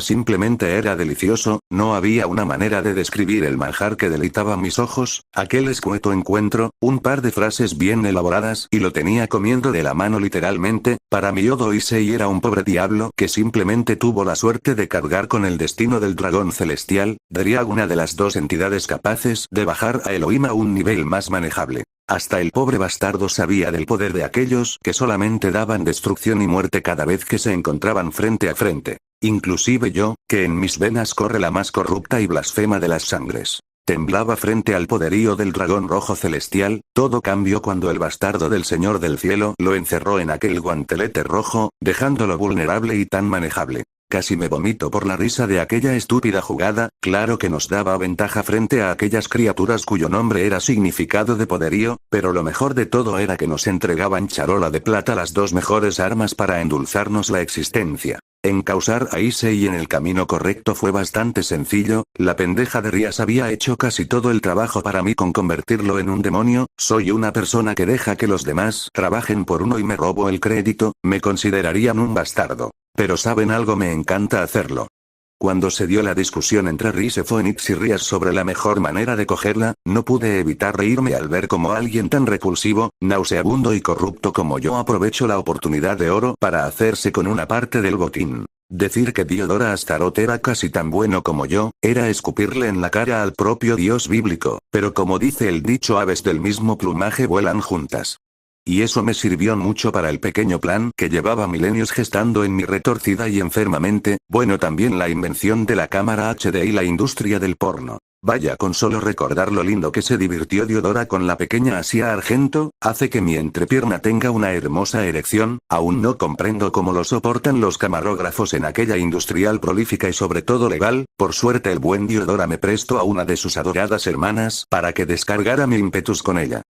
Simplemente era delicioso, no había una manera de describir el manjar que deleitaba mis ojos, aquel escueto encuentro, un par de frases bien elaboradas y lo tenía comiendo de la mano literalmente. Para mí Odo Issei era un pobre diablo que simplemente tuvo la suerte de cargar con el destino del dragón celestial, Dryad, una de las dos entidades capaces de bajar a Elohim a un nivel más manejable. Hasta el pobre bastardo sabía del poder de aquellos que solamente daban destrucción y muerte cada vez que se encontraban frente a frente. Inclusive yo, que en mis venas corre la más corrupta y blasfema de las sangres. Temblaba frente al poderío del dragón rojo celestial. Todo cambió cuando el bastardo del Señor del Cielo lo encerró en aquel guantelete rojo, dejándolo vulnerable y tan manejable. Casi me vomito por la risa de aquella estúpida jugada. Claro que nos daba ventaja frente a aquellas criaturas cuyo nombre era significado de poderío, pero lo mejor de todo era que nos entregaban charola de plata, las dos mejores armas para endulzarnos la existencia. Encauzar a Issei en el camino correcto fue bastante sencillo. La pendeja de Rías había hecho casi todo el trabajo para mí con convertirlo en un demonio. Soy una persona que deja que los demás trabajen por uno y me robo el crédito. Me considerarían un bastardo. Pero ¿saben algo? Me encanta hacerlo. Cuando se dio la discusión entre Rise Phoenix y Rías sobre la mejor manera de cogerla, no pude evitar reírme al ver cómo alguien tan repulsivo, nauseabundo y corrupto como yo aprovechó la oportunidad de oro para hacerse con una parte del botín. Decir que Diodora Astaroth era casi tan bueno como yo, era escupirle en la cara al propio dios bíblico, pero como dice el dicho, aves del mismo plumaje vuelan juntas. Y eso me sirvió mucho para el pequeño plan que llevaba milenios gestando en mi retorcida y enfermamente. Bueno, también la invención de la cámara HD y la industria del porno. Vaya, con solo recordar lo lindo que se divirtió Diodora con la pequeña Asia Argento, hace que mi entrepierna tenga una hermosa erección. Aún no comprendo cómo lo soportan los camarógrafos en aquella industrial prolífica y sobre todo legal. Por suerte el buen Diodora me prestó a una de sus adoradas hermanas para que descargara mi ímpetus con ella.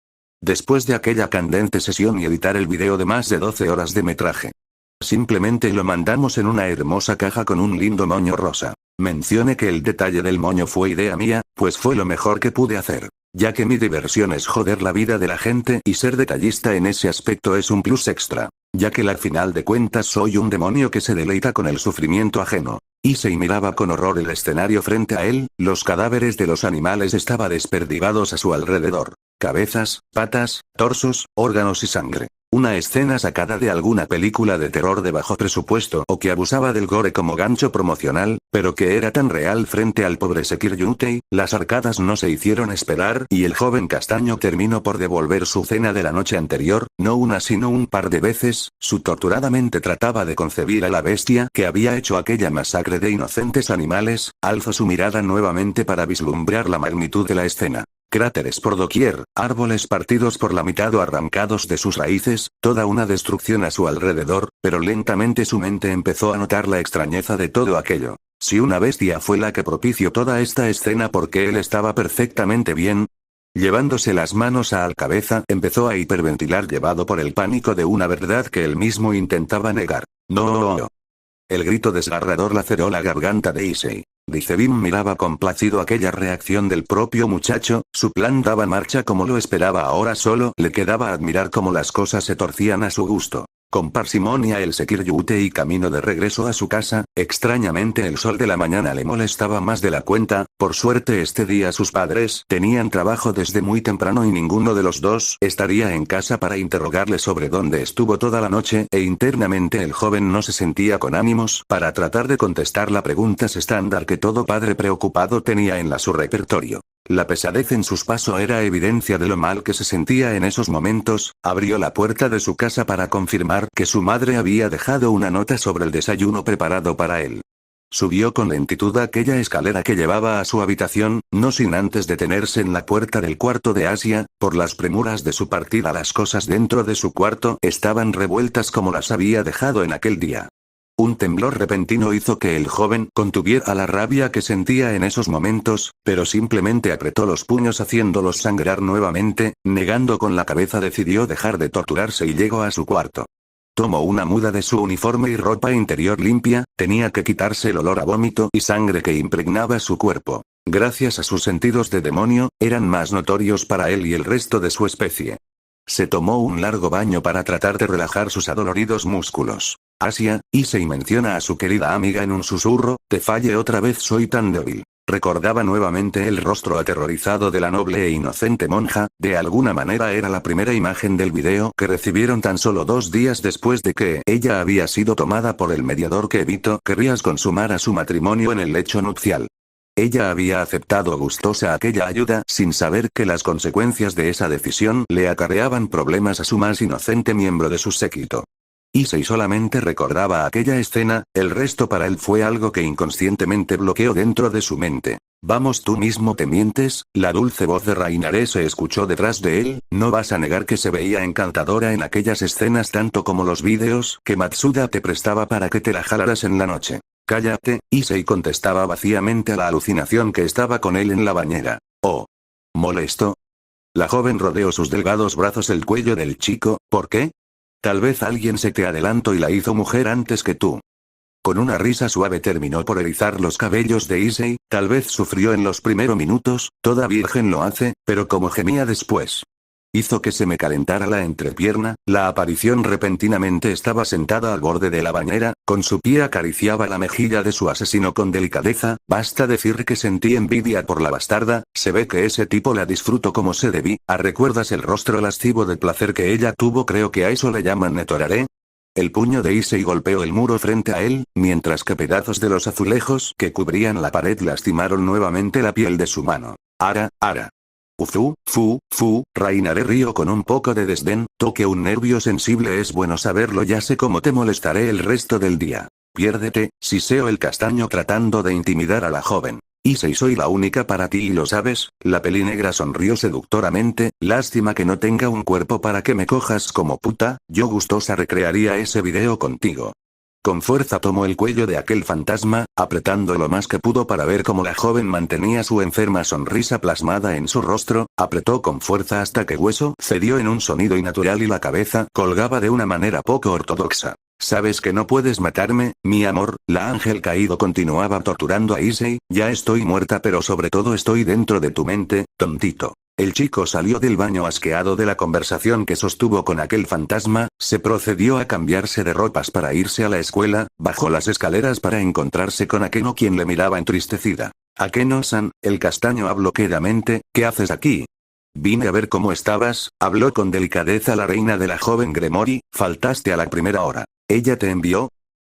Después de aquella candente sesión y editar el video de más de 12 horas de metraje, simplemente lo mandamos en una hermosa caja con un lindo moño rosa. Mencioné que el detalle del moño fue idea mía, pues fue lo mejor que pude hacer, ya que mi diversión es joder la vida de la gente y ser detallista en ese aspecto es un plus extra, ya que al final de cuentas soy un demonio que se deleita con el sufrimiento ajeno. Issei miraba con horror el escenario frente a él. Los cadáveres de los animales estaban desperdigados a su alrededor. Cabezas, patas, torsos, órganos y sangre. Una escena sacada de alguna película de terror de bajo presupuesto o que abusaba del gore como gancho promocional, pero que era tan real frente al pobre Sekir Yutei. Las arcadas no se hicieron esperar y el joven castaño terminó por devolver su cena de la noche anterior, no una sino un par de veces. Su torturadamente trataba de concebir a la bestia que había hecho aquella masacre de inocentes animales. Alzó su mirada nuevamente para vislumbrar la magnitud de la escena. Cráteres por doquier, árboles partidos por la mitad o arrancados de sus raíces, toda una destrucción a su alrededor, pero lentamente su mente empezó a notar la extrañeza de todo aquello. Si una bestia fue la que propició toda esta escena, porque él estaba perfectamente bien. Llevándose las manos a la cabeza, empezó a hiperventilar llevado por el pánico de una verdad que él mismo intentaba negar. No. El grito desgarrador laceró la garganta de Issei. Dicebin miraba complacido aquella reacción del propio muchacho. Su plan daba marcha como lo esperaba, ahora solo le quedaba admirar cómo las cosas se torcían a su gusto. Con parsimonia el Sekir Yutei camino de regreso a su casa. Extrañamente el sol de la mañana le molestaba más de la cuenta. Por suerte este día sus padres tenían trabajo desde muy temprano y ninguno de los dos estaría en casa para interrogarle sobre dónde estuvo toda la noche, e internamente el joven no se sentía con ánimos para tratar de contestar las preguntas estándar que todo padre preocupado tenía en su repertorio. La pesadez en sus pasos era evidencia de lo mal que se sentía en esos momentos. Abrió la puerta de su casa para confirmar que su madre había dejado una nota sobre el desayuno preparado para él. Subió con lentitud aquella escalera que llevaba a su habitación, no sin antes detenerse en la puerta del cuarto de Asia. Por las premuras de su partida las cosas dentro de su cuarto estaban revueltas como las había dejado en aquel día. Un temblor repentino hizo que el joven contuviera la rabia que sentía en esos momentos, pero simplemente apretó los puños haciéndolos sangrar nuevamente. Negando con la cabeza, decidió dejar de torturarse y llegó a su cuarto. Tomó una muda de su uniforme y ropa interior limpia. Tenía que quitarse el olor a vómito y sangre que impregnaba su cuerpo. Gracias a sus sentidos de demonio, eran más notorios para él y el resto de su especie. Se tomó un largo baño para tratar de relajar sus adoloridos músculos. Asia, Issei menciona a su querida amiga en un susurro, te falle otra vez, soy tan débil. Recordaba nuevamente el rostro aterrorizado de la noble e inocente monja, de alguna manera era la primera imagen del video que recibieron tan solo 2 días después de que ella había sido tomada por el mediador que evitó que Rías consumara su matrimonio en el lecho nupcial. Ella había aceptado gustosa aquella ayuda sin saber que las consecuencias de esa decisión le acarreaban problemas a su más inocente miembro de su séquito. Issei solamente recordaba aquella escena, el resto para él fue algo que inconscientemente bloqueó dentro de su mente. Vamos, tú mismo te mientes, la dulce voz de Rainare se escuchó detrás de él, no vas a negar que se veía encantadora en aquellas escenas tanto como los vídeos que Matsuda te prestaba para que te la jalaras en la noche. Cállate, Issei contestaba vacíamente a la alucinación que estaba con él en la bañera. Oh. ¿Molesto? La joven rodeó sus delgados brazos el cuello del chico, ¿por qué? Tal vez alguien se te adelantó y la hizo mujer antes que tú. Con una risa suave terminó por erizar los cabellos de Issei, tal vez sufrió en los primeros minutos, toda virgen lo hace, pero como gemía después. Hizo que se me calentara la entrepierna, la aparición repentinamente estaba sentada al borde de la bañera, con su pie acariciaba la mejilla de su asesino con delicadeza, basta decir que sentí envidia por la bastarda, se ve que ese tipo la disfruto como se debí, ¿recuerdas el rostro lascivo de placer que ella tuvo? Creo que a eso le llaman netorare. El puño de Issei golpeó el muro frente a él, mientras que pedazos de los azulejos que cubrían la pared lastimaron nuevamente la piel de su mano. Ara. Rainare rió con un poco de desdén, toque un nervio sensible es bueno saberlo, ya sé cómo te molestaré el resto del día. Piérdete, siseó el castaño tratando de intimidar a la joven. Issei, soy la única para ti y lo sabes, la pelinegra sonrió seductoramente, lástima que no tenga un cuerpo para que me cojas como puta, yo gustosa recrearía ese video contigo. Con fuerza tomó el cuello de aquel fantasma, apretando lo más que pudo para ver cómo la joven mantenía su enferma sonrisa plasmada en su rostro, apretó con fuerza hasta que hueso cedió en un sonido innatural y la cabeza colgaba de una manera poco ortodoxa. Sabes que no puedes matarme, mi amor, la ángel caído continuaba torturando a Issei, ya estoy muerta pero sobre todo estoy dentro de tu mente, tontito. El chico salió del baño asqueado de la conversación que sostuvo con aquel fantasma, se procedió a cambiarse de ropas para irse a la escuela, bajó las escaleras para encontrarse con Akeno quien le miraba entristecida. Akeno-san, el castaño habló quedamente, ¿qué haces aquí? Vine a ver cómo estabas, habló con delicadeza la reina de la joven Gremori, faltaste a la primera hora. ¿Ella te envió?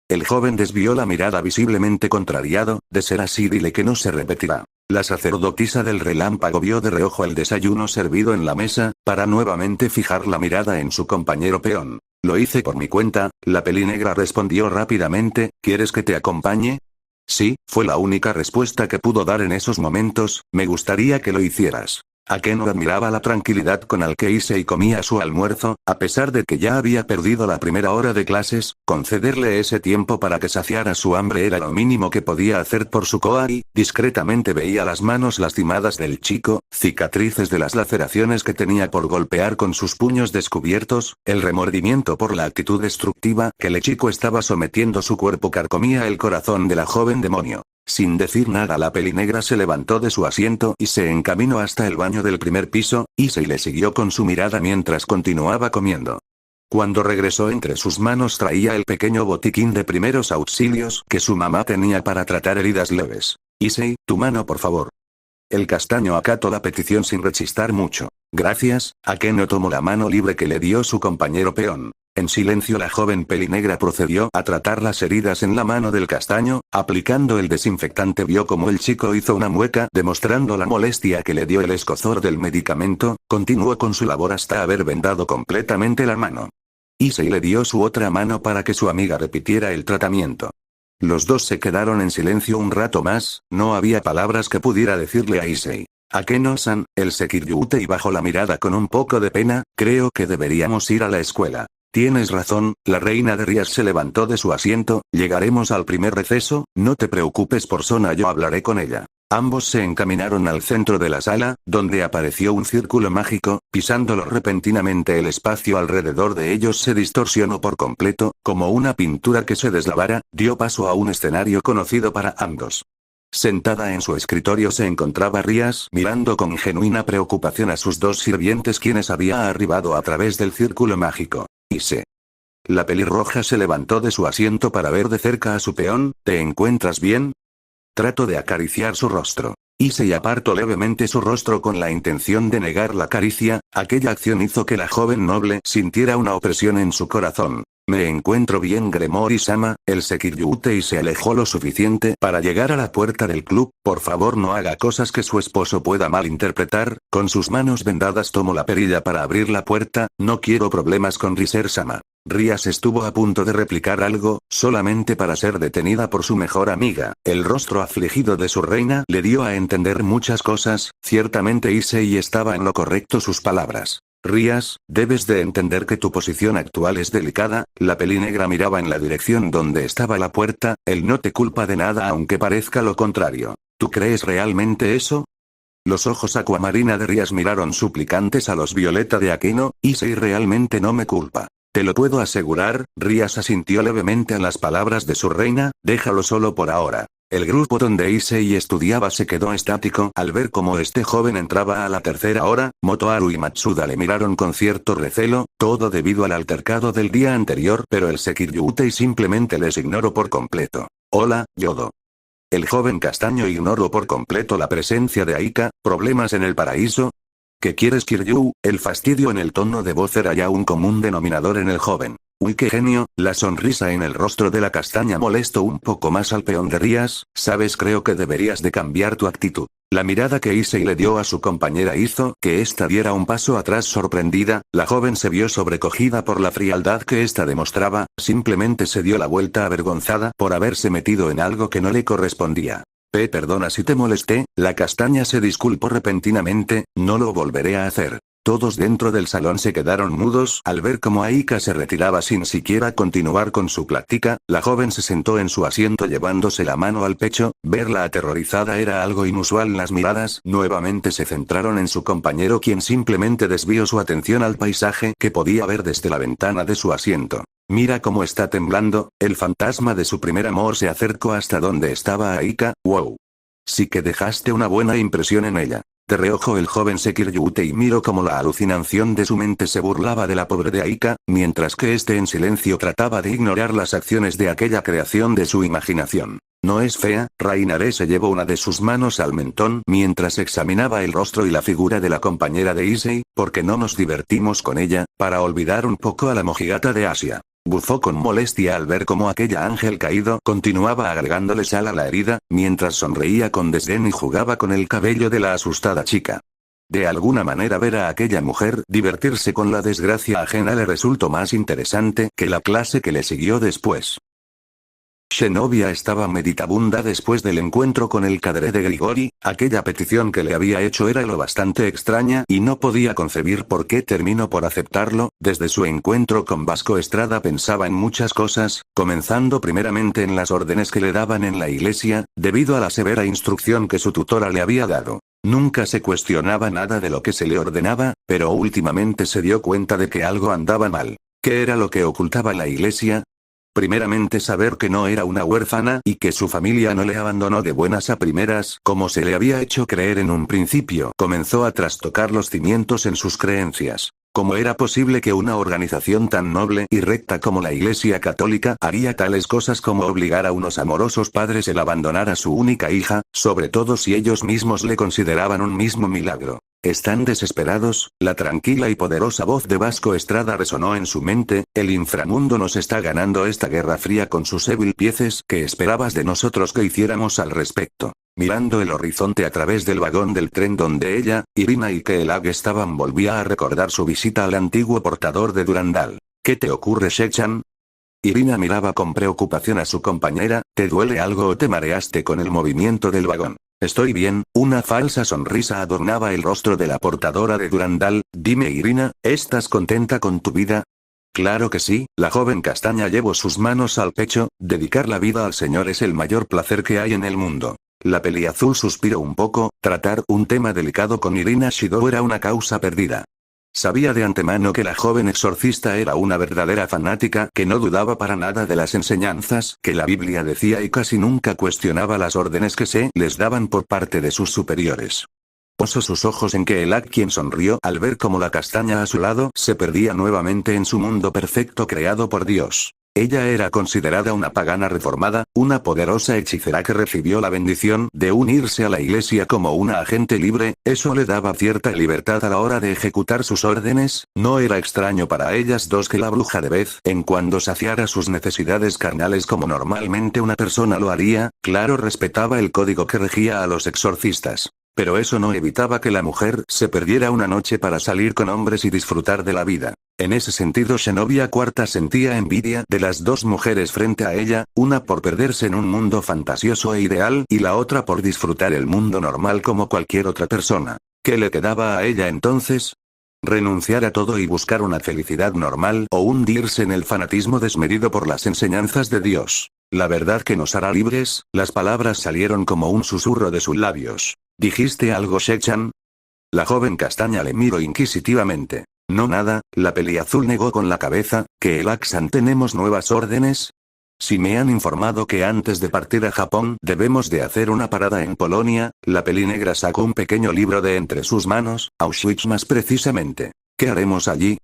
El joven desvió la mirada visiblemente contrariado, de ser así dile que no se repetirá. La sacerdotisa del relámpago vio de reojo el desayuno servido en la mesa, para nuevamente fijar la mirada en su compañero peón. Lo hice por mi cuenta, la pelinegra respondió rápidamente, ¿quieres que te acompañe? Sí, fue la única respuesta que pudo dar en esos momentos, me gustaría que lo hicieras. Akeno admiraba la tranquilidad con la que Issei comía su almuerzo, a pesar de que ya había perdido la primera hora de clases, concederle ese tiempo para que saciara su hambre era lo mínimo que podía hacer por su Koari, discretamente veía las manos lastimadas del chico, cicatrices de las laceraciones que tenía por golpear con sus puños descubiertos, el remordimiento por la actitud destructiva que el chico estaba sometiendo su cuerpo carcomía el corazón de la joven demonio. Sin decir nada la pelinegra se levantó de su asiento y se encaminó hasta el baño del primer piso, Issei le siguió con su mirada mientras continuaba comiendo. Cuando regresó entre sus manos traía el pequeño botiquín de primeros auxilios que su mamá tenía para tratar heridas leves. Issei, tu mano por favor. El castaño acató la petición sin rechistar mucho. Gracias, Akeno tomó la mano libre que le dio su compañero peón. En silencio la joven pelinegra procedió a tratar las heridas en la mano del castaño, aplicando el desinfectante vio como el chico hizo una mueca demostrando la molestia que le dio el escozor del medicamento, continuó con su labor hasta haber vendado completamente la mano. Issei le dio su otra mano para que su amiga repitiera el tratamiento. Los dos se quedaron en silencio un rato más, no había palabras que pudiera decirle a Issei. Akeno-san, el Sekiryute y bajó la mirada con un poco de pena, creo que deberíamos ir a la escuela. Tienes razón, la reina de Rías se levantó de su asiento, llegaremos al primer receso, no te preocupes por Sona, yo hablaré con ella. Ambos se encaminaron al centro de la sala, donde apareció un círculo mágico, pisándolo repentinamente el espacio alrededor de ellos se distorsionó por completo, como una pintura que se deslavara, dio paso a un escenario conocido para ambos. Sentada en su escritorio se encontraba Rías mirando con genuina preocupación a sus dos sirvientes quienes había arribado a través del círculo mágico. La pelirroja se levantó de su asiento para ver de cerca a su peón. ¿Te encuentras bien? Trato de acariciar su rostro. Issei apartó levemente su rostro con la intención de negar la caricia. Aquella acción hizo que la joven noble sintiera una opresión en su corazón. Me encuentro bien, Gremory-sama. El Sekiryutei se alejó lo suficiente para llegar a la puerta del club. Por favor, no haga cosas que su esposo pueda malinterpretar. Con sus manos vendadas tomó la perilla para abrir la puerta. No quiero problemas con Riser-sama. Rías estuvo a punto de replicar algo, solamente para ser detenida por su mejor amiga. El rostro afligido de su reina le dio a entender muchas cosas. Ciertamente Issei estaba en lo correcto sus palabras. Rías, debes de entender que tu posición actual es delicada. La pelinegra miraba en la dirección donde estaba la puerta. Él no te culpa de nada aunque parezca lo contrario. ¿Tú crees realmente eso? Los ojos acuamarina de Rías miraron suplicantes a los violeta de Aquino. Issei realmente no me culpa. Te lo puedo asegurar. Rías asintió levemente a las palabras de su reina. Déjalo solo por ahora. El grupo donde Issei estudiaba se quedó estático al ver cómo este joven entraba a la tercera hora. Motoharu y Matsuda le miraron con cierto recelo, todo debido al altercado del día anterior, pero el Sekiryutei simplemente les ignoró por completo. Hola, Yodo. El joven castaño ignoró por completo la presencia de Aika. ¿Problemas en el paraíso? ¿Qué quieres, Kiryu? El fastidio en el tono de voz era ya un común denominador en el joven. Uy, qué genio. La sonrisa en el rostro de la castaña molestó un poco más al peón de Rías. Sabes, creo que deberías de cambiar tu actitud. La mirada que Issei le dio a su compañera hizo que ésta diera un paso atrás sorprendida. La joven se vio sobrecogida por la frialdad que ésta demostraba. Simplemente se dio la vuelta avergonzada por haberse metido en algo que no le correspondía. Perdona si te molesté. La castaña se disculpó repentinamente. No lo volveré a hacer. Todos dentro del salón se quedaron mudos al ver cómo Aika se retiraba sin siquiera continuar con su plática. La joven se sentó en su asiento llevándose la mano al pecho. Verla aterrorizada era algo inusual. Las miradas nuevamente se centraron en su compañero, quien simplemente desvió su atención al paisaje que podía ver desde la ventana de su asiento. Mira cómo está temblando. El fantasma de su primer amor se acercó hasta donde estaba Aika. Wow. Sí que dejaste una buena impresión en ella. De reojo el joven Sekiryutei miró cómo la alucinación de su mente se burlaba de la pobre de Aika, mientras que este en silencio trataba de ignorar las acciones de aquella creación de su imaginación. ¿No es fea? Rainare se llevó una de sus manos al mentón mientras examinaba el rostro y la figura de la compañera de Issei. ¿Por qué no nos divertimos con ella, para olvidar un poco a la mojigata de Asia? Bufó con molestia al ver cómo aquella ángel caído continuaba agregándole sal a la herida, mientras sonreía con desdén y jugaba con el cabello de la asustada chica. De alguna manera ver a aquella mujer divertirse con la desgracia ajena le resultó más interesante que la clase que le siguió después. Zenobia estaba meditabunda después del encuentro con el cadre de Grigori. Aquella petición que le había hecho era lo bastante extraña y no podía concebir por qué terminó por aceptarlo. Desde su encuentro con Vasco Estrada pensaba en muchas cosas, comenzando primeramente en las órdenes que le daban en la iglesia, debido a la severa instrucción que su tutora le había dado. Nunca se cuestionaba nada de lo que se le ordenaba, pero últimamente se dio cuenta de que algo andaba mal. ¿Qué era lo que ocultaba la iglesia? Primeramente saber que no era una huérfana y que su familia no le abandonó de buenas a primeras, como se le había hecho creer en un principio. Comenzó a trastocar los cimientos en sus creencias. ¿Cómo era posible que una organización tan noble y recta como la Iglesia Católica haría tales cosas como obligar a unos amorosos padres el abandonar a su única hija, sobre todo si ellos mismos le consideraban un mismo milagro? ¿Están desesperados? La tranquila y poderosa voz de Vasco Estrada resonó en su mente. El inframundo nos está ganando esta guerra fría con sus evil pieces. ¿Qué esperabas de nosotros que hiciéramos al respecto? Mirando el horizonte a través del vagón del tren donde ella, Irina y Keelag estaban, volvía a recordar su visita al antiguo portador de Durandal. ¿Qué te ocurre, Shechan? Irina miraba con preocupación a su compañera. ¿Te duele algo o te mareaste con el movimiento del vagón? Estoy bien. Una falsa sonrisa adornaba el rostro de la portadora de Durandal. Dime, Irina, ¿estás contenta con tu vida? Claro que sí. La joven castaña llevó sus manos al pecho. Dedicar la vida al Señor es el mayor placer que hay en el mundo. La peliazul suspiró un poco. Tratar un tema delicado con Irina Shido era una causa perdida. Sabía de antemano que la joven exorcista era una verdadera fanática que no dudaba para nada de las enseñanzas que la Biblia decía y casi nunca cuestionaba las órdenes que se les daban por parte de sus superiores. Posó sus ojos en Keelak, quien sonrió al ver cómo la castaña a su lado se perdía nuevamente en su mundo perfecto creado por Dios. Ella era considerada una pagana reformada, una poderosa hechicera que recibió la bendición de unirse a la iglesia como una agente libre. Eso le daba cierta libertad a la hora de ejecutar sus órdenes. No era extraño para ellas dos que la bruja de vez en cuando saciara sus necesidades carnales como normalmente una persona lo haría. Claro, respetaba el código que regía a los exorcistas. Pero eso no evitaba que la mujer se perdiera una noche para salir con hombres y disfrutar de la vida. En ese sentido, Zenobia IV sentía envidia de las dos mujeres frente a ella, una por perderse en un mundo fantasioso e ideal y la otra por disfrutar el mundo normal como cualquier otra persona. ¿Qué le quedaba a ella entonces? ¿Renunciar a todo y buscar una felicidad normal o hundirse en el fanatismo desmedido por las enseñanzas de Dios? La verdad que nos hará libres. Las palabras salieron como un susurro de sus labios. ¿Dijiste algo, Shechan? La joven castaña le miró inquisitivamente. No, nada, la peliazul negó con la cabeza. Keelak-san, ¿tenemos nuevas órdenes? Si me han informado que antes de partir a Japón debemos de hacer una parada en Polonia. La pelinegra sacó un pequeño libro de entre sus manos, Auschwitz más precisamente. ¿Qué haremos allí?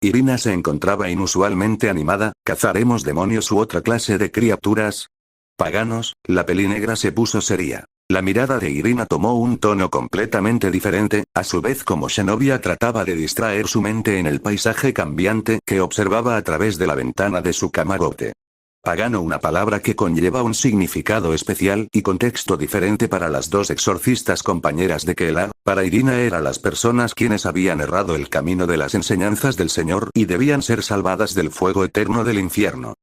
Irina se encontraba inusualmente animada. ¿Cazaremos demonios u otra clase de criaturas? Paganos. La pelinegra se puso seria. La mirada de Irina tomó un tono completamente diferente, a su vez como Zenobia trataba de distraer su mente en el paisaje cambiante que observaba a través de la ventana de su camarote. Pagano, una palabra que conlleva un significado especial y contexto diferente para las dos exorcistas compañeras de Keelak. Para Irina eran las personas quienes habían errado el camino de las enseñanzas del Señor y debían ser salvadas del fuego eterno del infierno.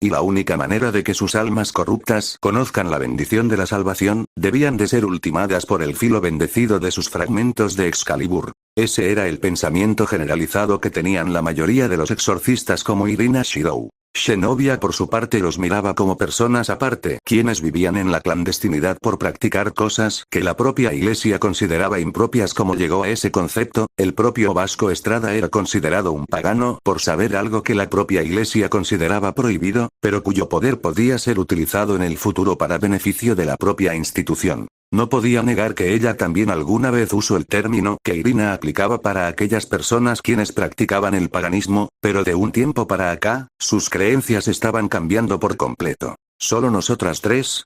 Y la única manera de que sus almas corruptas conozcan la bendición de la salvación, debían de ser ultimadas por el filo bendecido de sus fragmentos de Excalibur. Ese era el pensamiento generalizado que tenían la mayoría de los exorcistas como Irina Shidou. Zenobia por su parte los miraba como personas aparte, quienes vivían en la clandestinidad por practicar cosas que la propia iglesia consideraba impropias. Como llegó a ese concepto, el propio Vasco Estrada era considerado un pagano por saber algo que la propia iglesia consideraba prohibido, pero cuyo poder podía ser utilizado en el futuro para beneficio de la propia institución. No podía negar que ella también alguna vez usó el término que Irina aplicaba para aquellas personas quienes practicaban el paganismo, pero de un tiempo para acá, sus creencias estaban cambiando por completo. ¿Solo nosotras tres?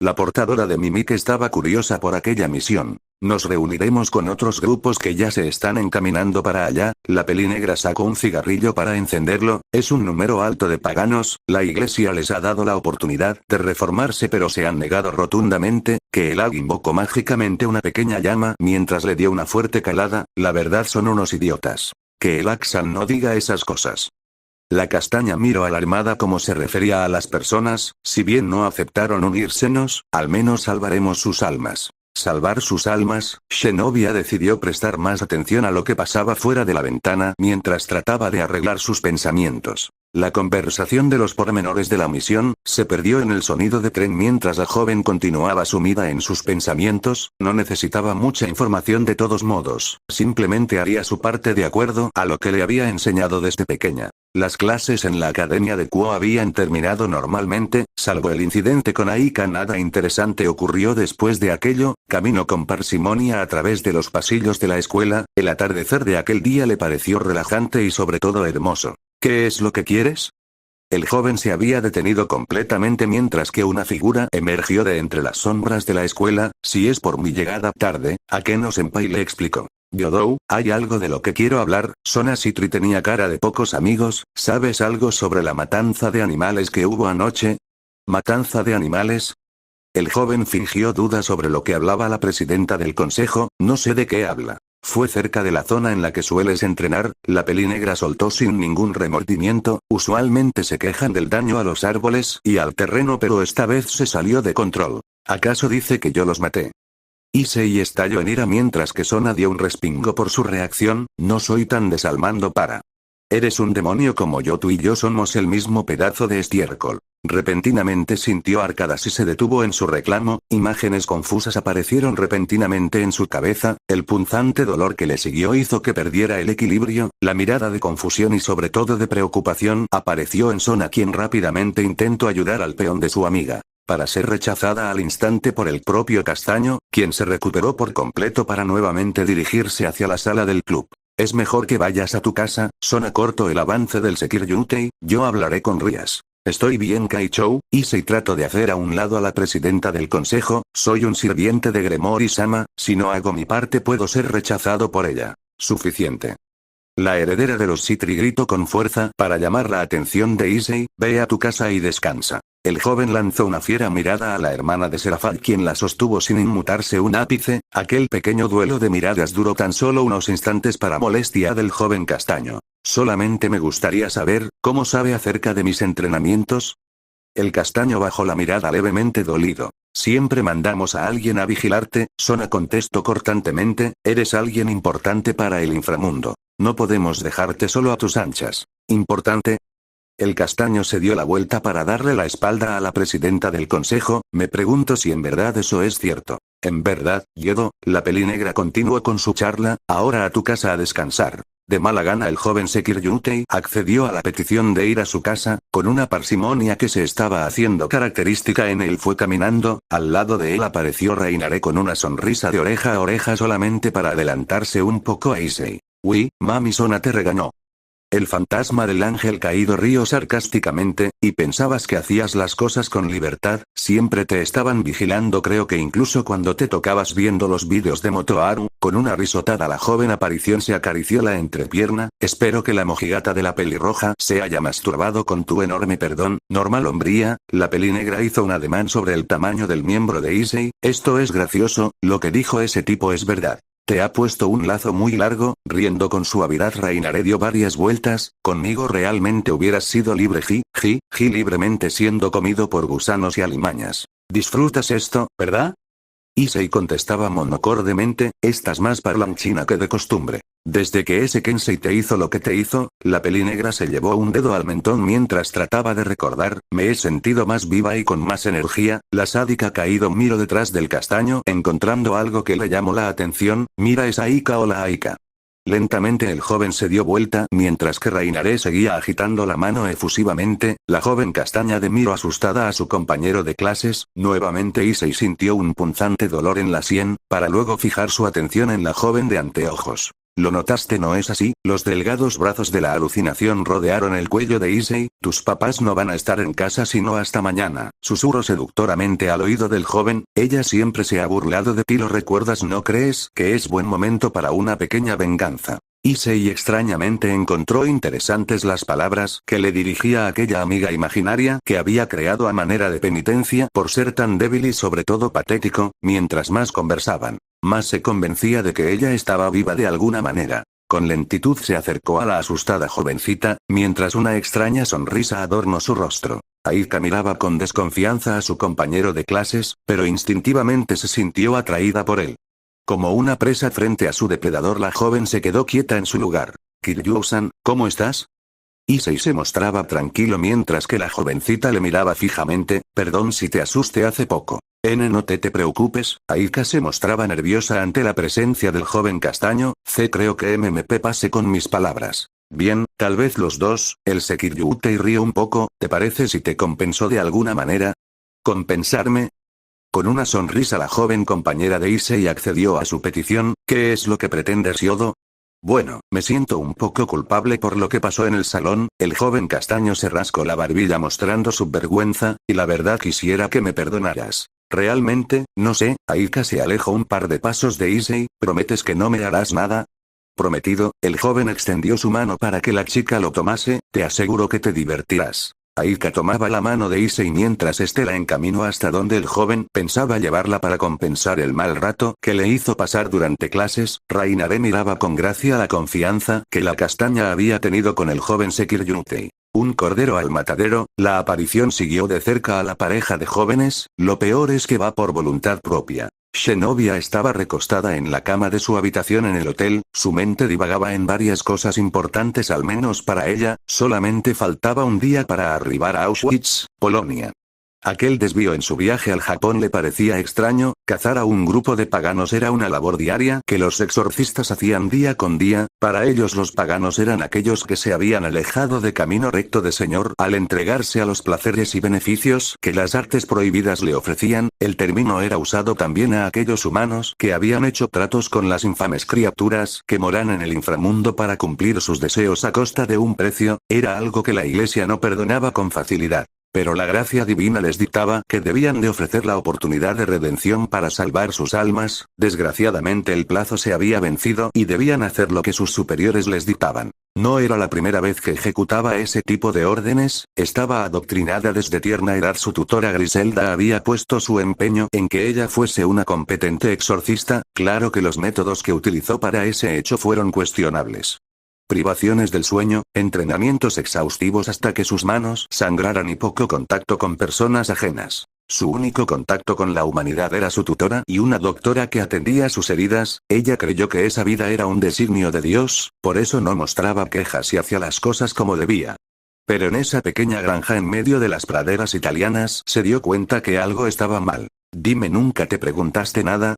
La portadora de Mimik estaba curiosa por aquella misión. Nos reuniremos con otros grupos que ya se están encaminando para allá. La pelinegra sacó un cigarrillo para encenderlo. Es un número alto de paganos. La iglesia les ha dado la oportunidad de reformarse, pero se han negado rotundamente. Keelak invocó mágicamente una pequeña llama mientras le dio una fuerte calada. La verdad, son unos idiotas. Keelak-san, no diga esas cosas. La castaña miró alarmada como se refería a las personas. Si bien no aceptaron unírsenos, al menos salvaremos sus almas. ¿Salvar sus almas? Zenobia decidió prestar más atención a lo que pasaba fuera de la ventana mientras trataba de arreglar sus pensamientos. La conversación de los pormenores de la misión se perdió en el sonido de tren mientras la joven continuaba sumida en sus pensamientos. No necesitaba mucha información de todos modos, simplemente haría su parte de acuerdo a lo que le había enseñado desde pequeña. Las clases en la academia de Kuo habían terminado normalmente, salvo el incidente con Aika. Nada interesante ocurrió después de aquello. Caminó con parsimonia a través de los pasillos de la escuela. El atardecer de aquel día le pareció relajante y sobre todo hermoso. ¿Qué es lo que quieres? El joven se había detenido completamente mientras que una figura emergió de entre las sombras de la escuela. Si es por mi llegada tarde, Akeno-senpai, le explicó. Gyodou, hay algo de lo que quiero hablar. Sona Citri tenía cara de pocos amigos. ¿Sabes algo sobre la matanza de animales que hubo anoche? ¿Matanza de animales? El joven fingió duda sobre lo que hablaba la presidenta del consejo. No sé de qué habla. Fue cerca de la zona en la que sueles entrenar. La pelinegra soltó sin ningún remordimiento. Usualmente se quejan del daño a los árboles y al terreno, pero esta vez se salió de control. ¿Acaso dice que yo los maté? Issei estalló en ira mientras que Sona dio un respingo por su reacción. No soy tan desalmando para Eres un demonio como yo, tú y yo somos el mismo pedazo de estiércol. Repentinamente sintió arcadas y se detuvo en su reclamo, imágenes confusas aparecieron repentinamente en su cabeza, el punzante dolor que le siguió hizo que perdiera el equilibrio, la mirada de confusión y sobre todo de preocupación apareció en Sona, quien rápidamente intentó ayudar al peón de su amiga. Para ser rechazada al instante por el propio Castaño, quien se recuperó por completo para nuevamente dirigirse hacia la sala del club. Es mejor que vayas a tu casa, Sona cortó el avance del Sekiryutei, yo hablaré con Rias. Estoy bien Kaichou, y trato de hacer a un lado a la presidenta del consejo, soy un sirviente de Gremori-sama, si no hago mi parte puedo ser rechazado por ella. Suficiente. La heredera de los Citri gritó con fuerza para llamar la atención de Issei, ve a tu casa y descansa. El joven lanzó una fiera mirada a la hermana de Serafal, quien la sostuvo sin inmutarse un ápice, aquel pequeño duelo de miradas duró tan solo unos instantes para molestia del joven Castaño. Solamente me gustaría saber, ¿cómo sabe acerca de mis entrenamientos? El Castaño bajó la mirada levemente dolido. Siempre mandamos a alguien a vigilarte, Sona contestó cortantemente, eres alguien importante para el inframundo. No podemos dejarte solo a tus anchas. ¿Importante? El Castaño se dio la vuelta para darle la espalda a la presidenta del consejo, me pregunto si en verdad eso es cierto. En verdad, Yedo, la pelinegra continuó con su charla, ahora a tu casa a descansar. De mala gana el joven Sekiryutei accedió a la petición de ir a su casa, con una parsimonia que se estaba haciendo característica en él fue caminando, al lado de él apareció Reinare con una sonrisa de oreja a oreja solamente para adelantarse un poco a Issei. Uy, mami Sona te regañó. El fantasma del ángel caído rió sarcásticamente, y pensabas que hacías las cosas con libertad, siempre te estaban vigilando, creo que incluso cuando te tocabas viendo los vídeos de Motoharu, con una risotada la joven aparición se acarició la entrepierna, espero que la mojigata de la pelirroja se haya masturbado con tu enorme perdón, normal hombría, la pelinegra hizo un ademán sobre el tamaño del miembro de Issei, esto es gracioso, lo que dijo ese tipo es verdad. Te ha puesto un lazo muy largo, riendo con suavidad Reinare dio varias vueltas, conmigo realmente hubieras sido libre libremente siendo comido por gusanos y alimañas. ¿Disfrutas esto, verdad? Issei contestaba monocordemente, estás más parlanchina que de costumbre. Desde que ese Kensei te hizo lo que te hizo, la pelinegra se llevó un dedo al mentón mientras trataba de recordar, me he sentido más viva y con más energía, la sádica caído miró detrás del Castaño encontrando algo que le llamó la atención, mira esa Aika o la Aika. Lentamente el joven se dio vuelta mientras que Reinare seguía agitando la mano efusivamente, la joven Castaña de miró asustada a su compañero de clases, nuevamente Issei sintió un punzante dolor en la sien, para luego fijar su atención en la joven de anteojos. ¿Lo notaste no es así? Los delgados brazos de la alucinación rodearon el cuello de Issei, tus papás no van a estar en casa sino hasta mañana, susurró seductoramente al oído del joven, ella siempre se ha burlado de ti, ¿lo recuerdas? ¿No crees que es buen momento para una pequeña venganza? Issei extrañamente encontró interesantes las palabras que le dirigía a aquella amiga imaginaria que había creado a manera de penitencia por ser tan débil y sobre todo patético, mientras más conversaban, más se convencía de que ella estaba viva de alguna manera. Con lentitud se acercó a la asustada jovencita, mientras una extraña sonrisa adornó su rostro. Aika miraba con desconfianza a su compañero de clases, pero instintivamente se sintió atraída por él. Como una presa frente a su depredador, la joven se quedó quieta en su lugar. Kiryu-san, ¿cómo estás? Issei se mostraba tranquilo mientras que la jovencita le miraba fijamente, perdón si te asusté hace poco. No te preocupes, Aika se mostraba nerviosa ante la presencia del joven Castaño, creo que MMP pase con mis palabras. Bien, tal vez los dos, el Sekiryutei rió un poco, ¿te parece si te compensó de alguna manera? ¿Compensarme? Con una sonrisa la joven compañera de Issei accedió a su petición, ¿qué es lo que pretendes Yodo? Bueno, me siento un poco culpable por lo que pasó en el salón, el joven Castaño se rascó la barbilla mostrando su vergüenza, y la verdad quisiera que me perdonaras. Realmente, no sé, Aika se alejó un par de pasos de Issei, ¿prometes que no me harás nada? Prometido, el joven extendió su mano para que la chica lo tomase, te aseguro que te divertirás. Aika tomaba la mano de Issei mientras éste la encaminó hasta donde el joven pensaba llevarla para compensar el mal rato que le hizo pasar durante clases. Reinare miraba con gracia la confianza que la castaña había tenido con el joven Sekiryutei. Un cordero al matadero, la aparición siguió de cerca a la pareja de jóvenes, lo peor es que va por voluntad propia. Shenovia estaba recostada en la cama de su habitación en el hotel, su mente divagaba en varias cosas importantes al menos para ella, solamente faltaba un día para arribar a Auschwitz, Polonia. Aquel desvío en su viaje al Japón le parecía extraño, cazar a un grupo de paganos era una labor diaria que los exorcistas hacían día con día, para ellos los paganos eran aquellos que se habían alejado de camino recto de Señor al entregarse a los placeres y beneficios que las artes prohibidas le ofrecían, el término era usado también a aquellos humanos que habían hecho tratos con las infames criaturas que moran en el inframundo para cumplir sus deseos a costa de un precio, era algo que la Iglesia no perdonaba con facilidad. Pero la gracia divina les dictaba que debían de ofrecer la oportunidad de redención para salvar sus almas, desgraciadamente el plazo se había vencido y debían hacer lo que sus superiores les dictaban. No era la primera vez que ejecutaba ese tipo de órdenes, estaba adoctrinada desde tierna edad. Su tutora Griselda había puesto su empeño en que ella fuese una competente exorcista, claro que los métodos que utilizó para ese hecho fueron cuestionables. Privaciones del sueño, entrenamientos exhaustivos hasta que sus manos sangraran y poco contacto con personas ajenas. Su único contacto con la humanidad era su tutora y una doctora que atendía sus heridas, ella creyó que esa vida era un designio de Dios, por eso no mostraba quejas y hacía las cosas como debía. Pero en esa pequeña granja en medio de las praderas italianas se dio cuenta que algo estaba mal. Dime, ¿nunca te preguntaste nada?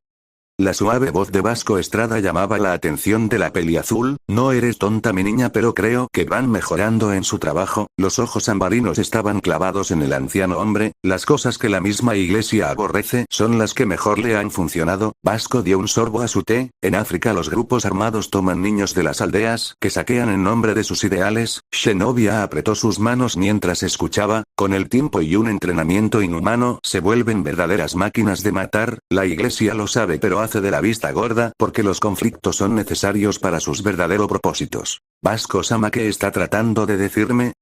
La suave voz de Vasco Estrada llamaba la atención de la peli azul. No eres tonta mi niña, pero creo que van mejorando en su trabajo. Los ojos ambarinos estaban clavados en el anciano hombre, las cosas que la misma Iglesia aborrece son las que mejor le han funcionado. Vasco dio un sorbo a su té. En África los grupos armados toman niños de las aldeas que saquean en nombre de sus ideales. Shenovia apretó sus manos mientras escuchaba, con el tiempo y un entrenamiento inhumano se vuelven verdaderas máquinas de matar. La Iglesia lo sabe pero hace de la vista gorda porque los conflictos son necesarios para sus verdaderos propósitos. Vasco-sama, ¿qué está tratando de decirme?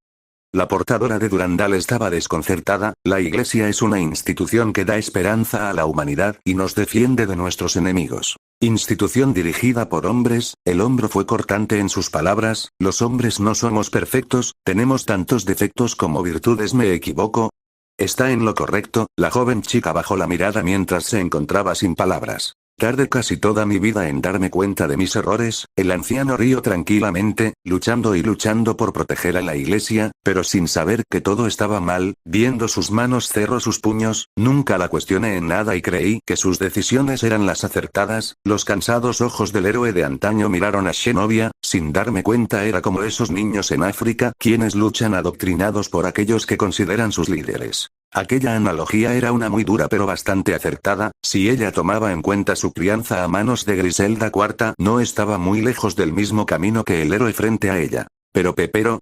La portadora de Durandal estaba desconcertada. La Iglesia es una institución que da esperanza a la humanidad y nos defiende de nuestros enemigos. Institución dirigida por hombres. El hombro fue cortante en sus palabras. Los hombres no somos perfectos, tenemos tantos defectos como virtudes. ¿Me equivoco? Está en lo correcto. La joven chica bajó la mirada mientras se encontraba sin palabras. Tardé casi toda mi vida en darme cuenta de mis errores. El anciano rió tranquilamente, luchando y luchando por proteger a la Iglesia, pero sin saber que todo estaba mal. Viendo sus manos cerró sus puños. Nunca la cuestioné en nada y creí que sus decisiones eran las acertadas. Los cansados ojos del héroe de antaño miraron a Shenovia. Sin darme cuenta era como esos niños en África, quienes luchan adoctrinados por aquellos que consideran sus líderes. Aquella analogía era una muy dura pero bastante acertada. Si ella tomaba en cuenta su crianza a manos de Griselda IV, no estaba muy lejos del mismo camino que el héroe frente a ella. Pero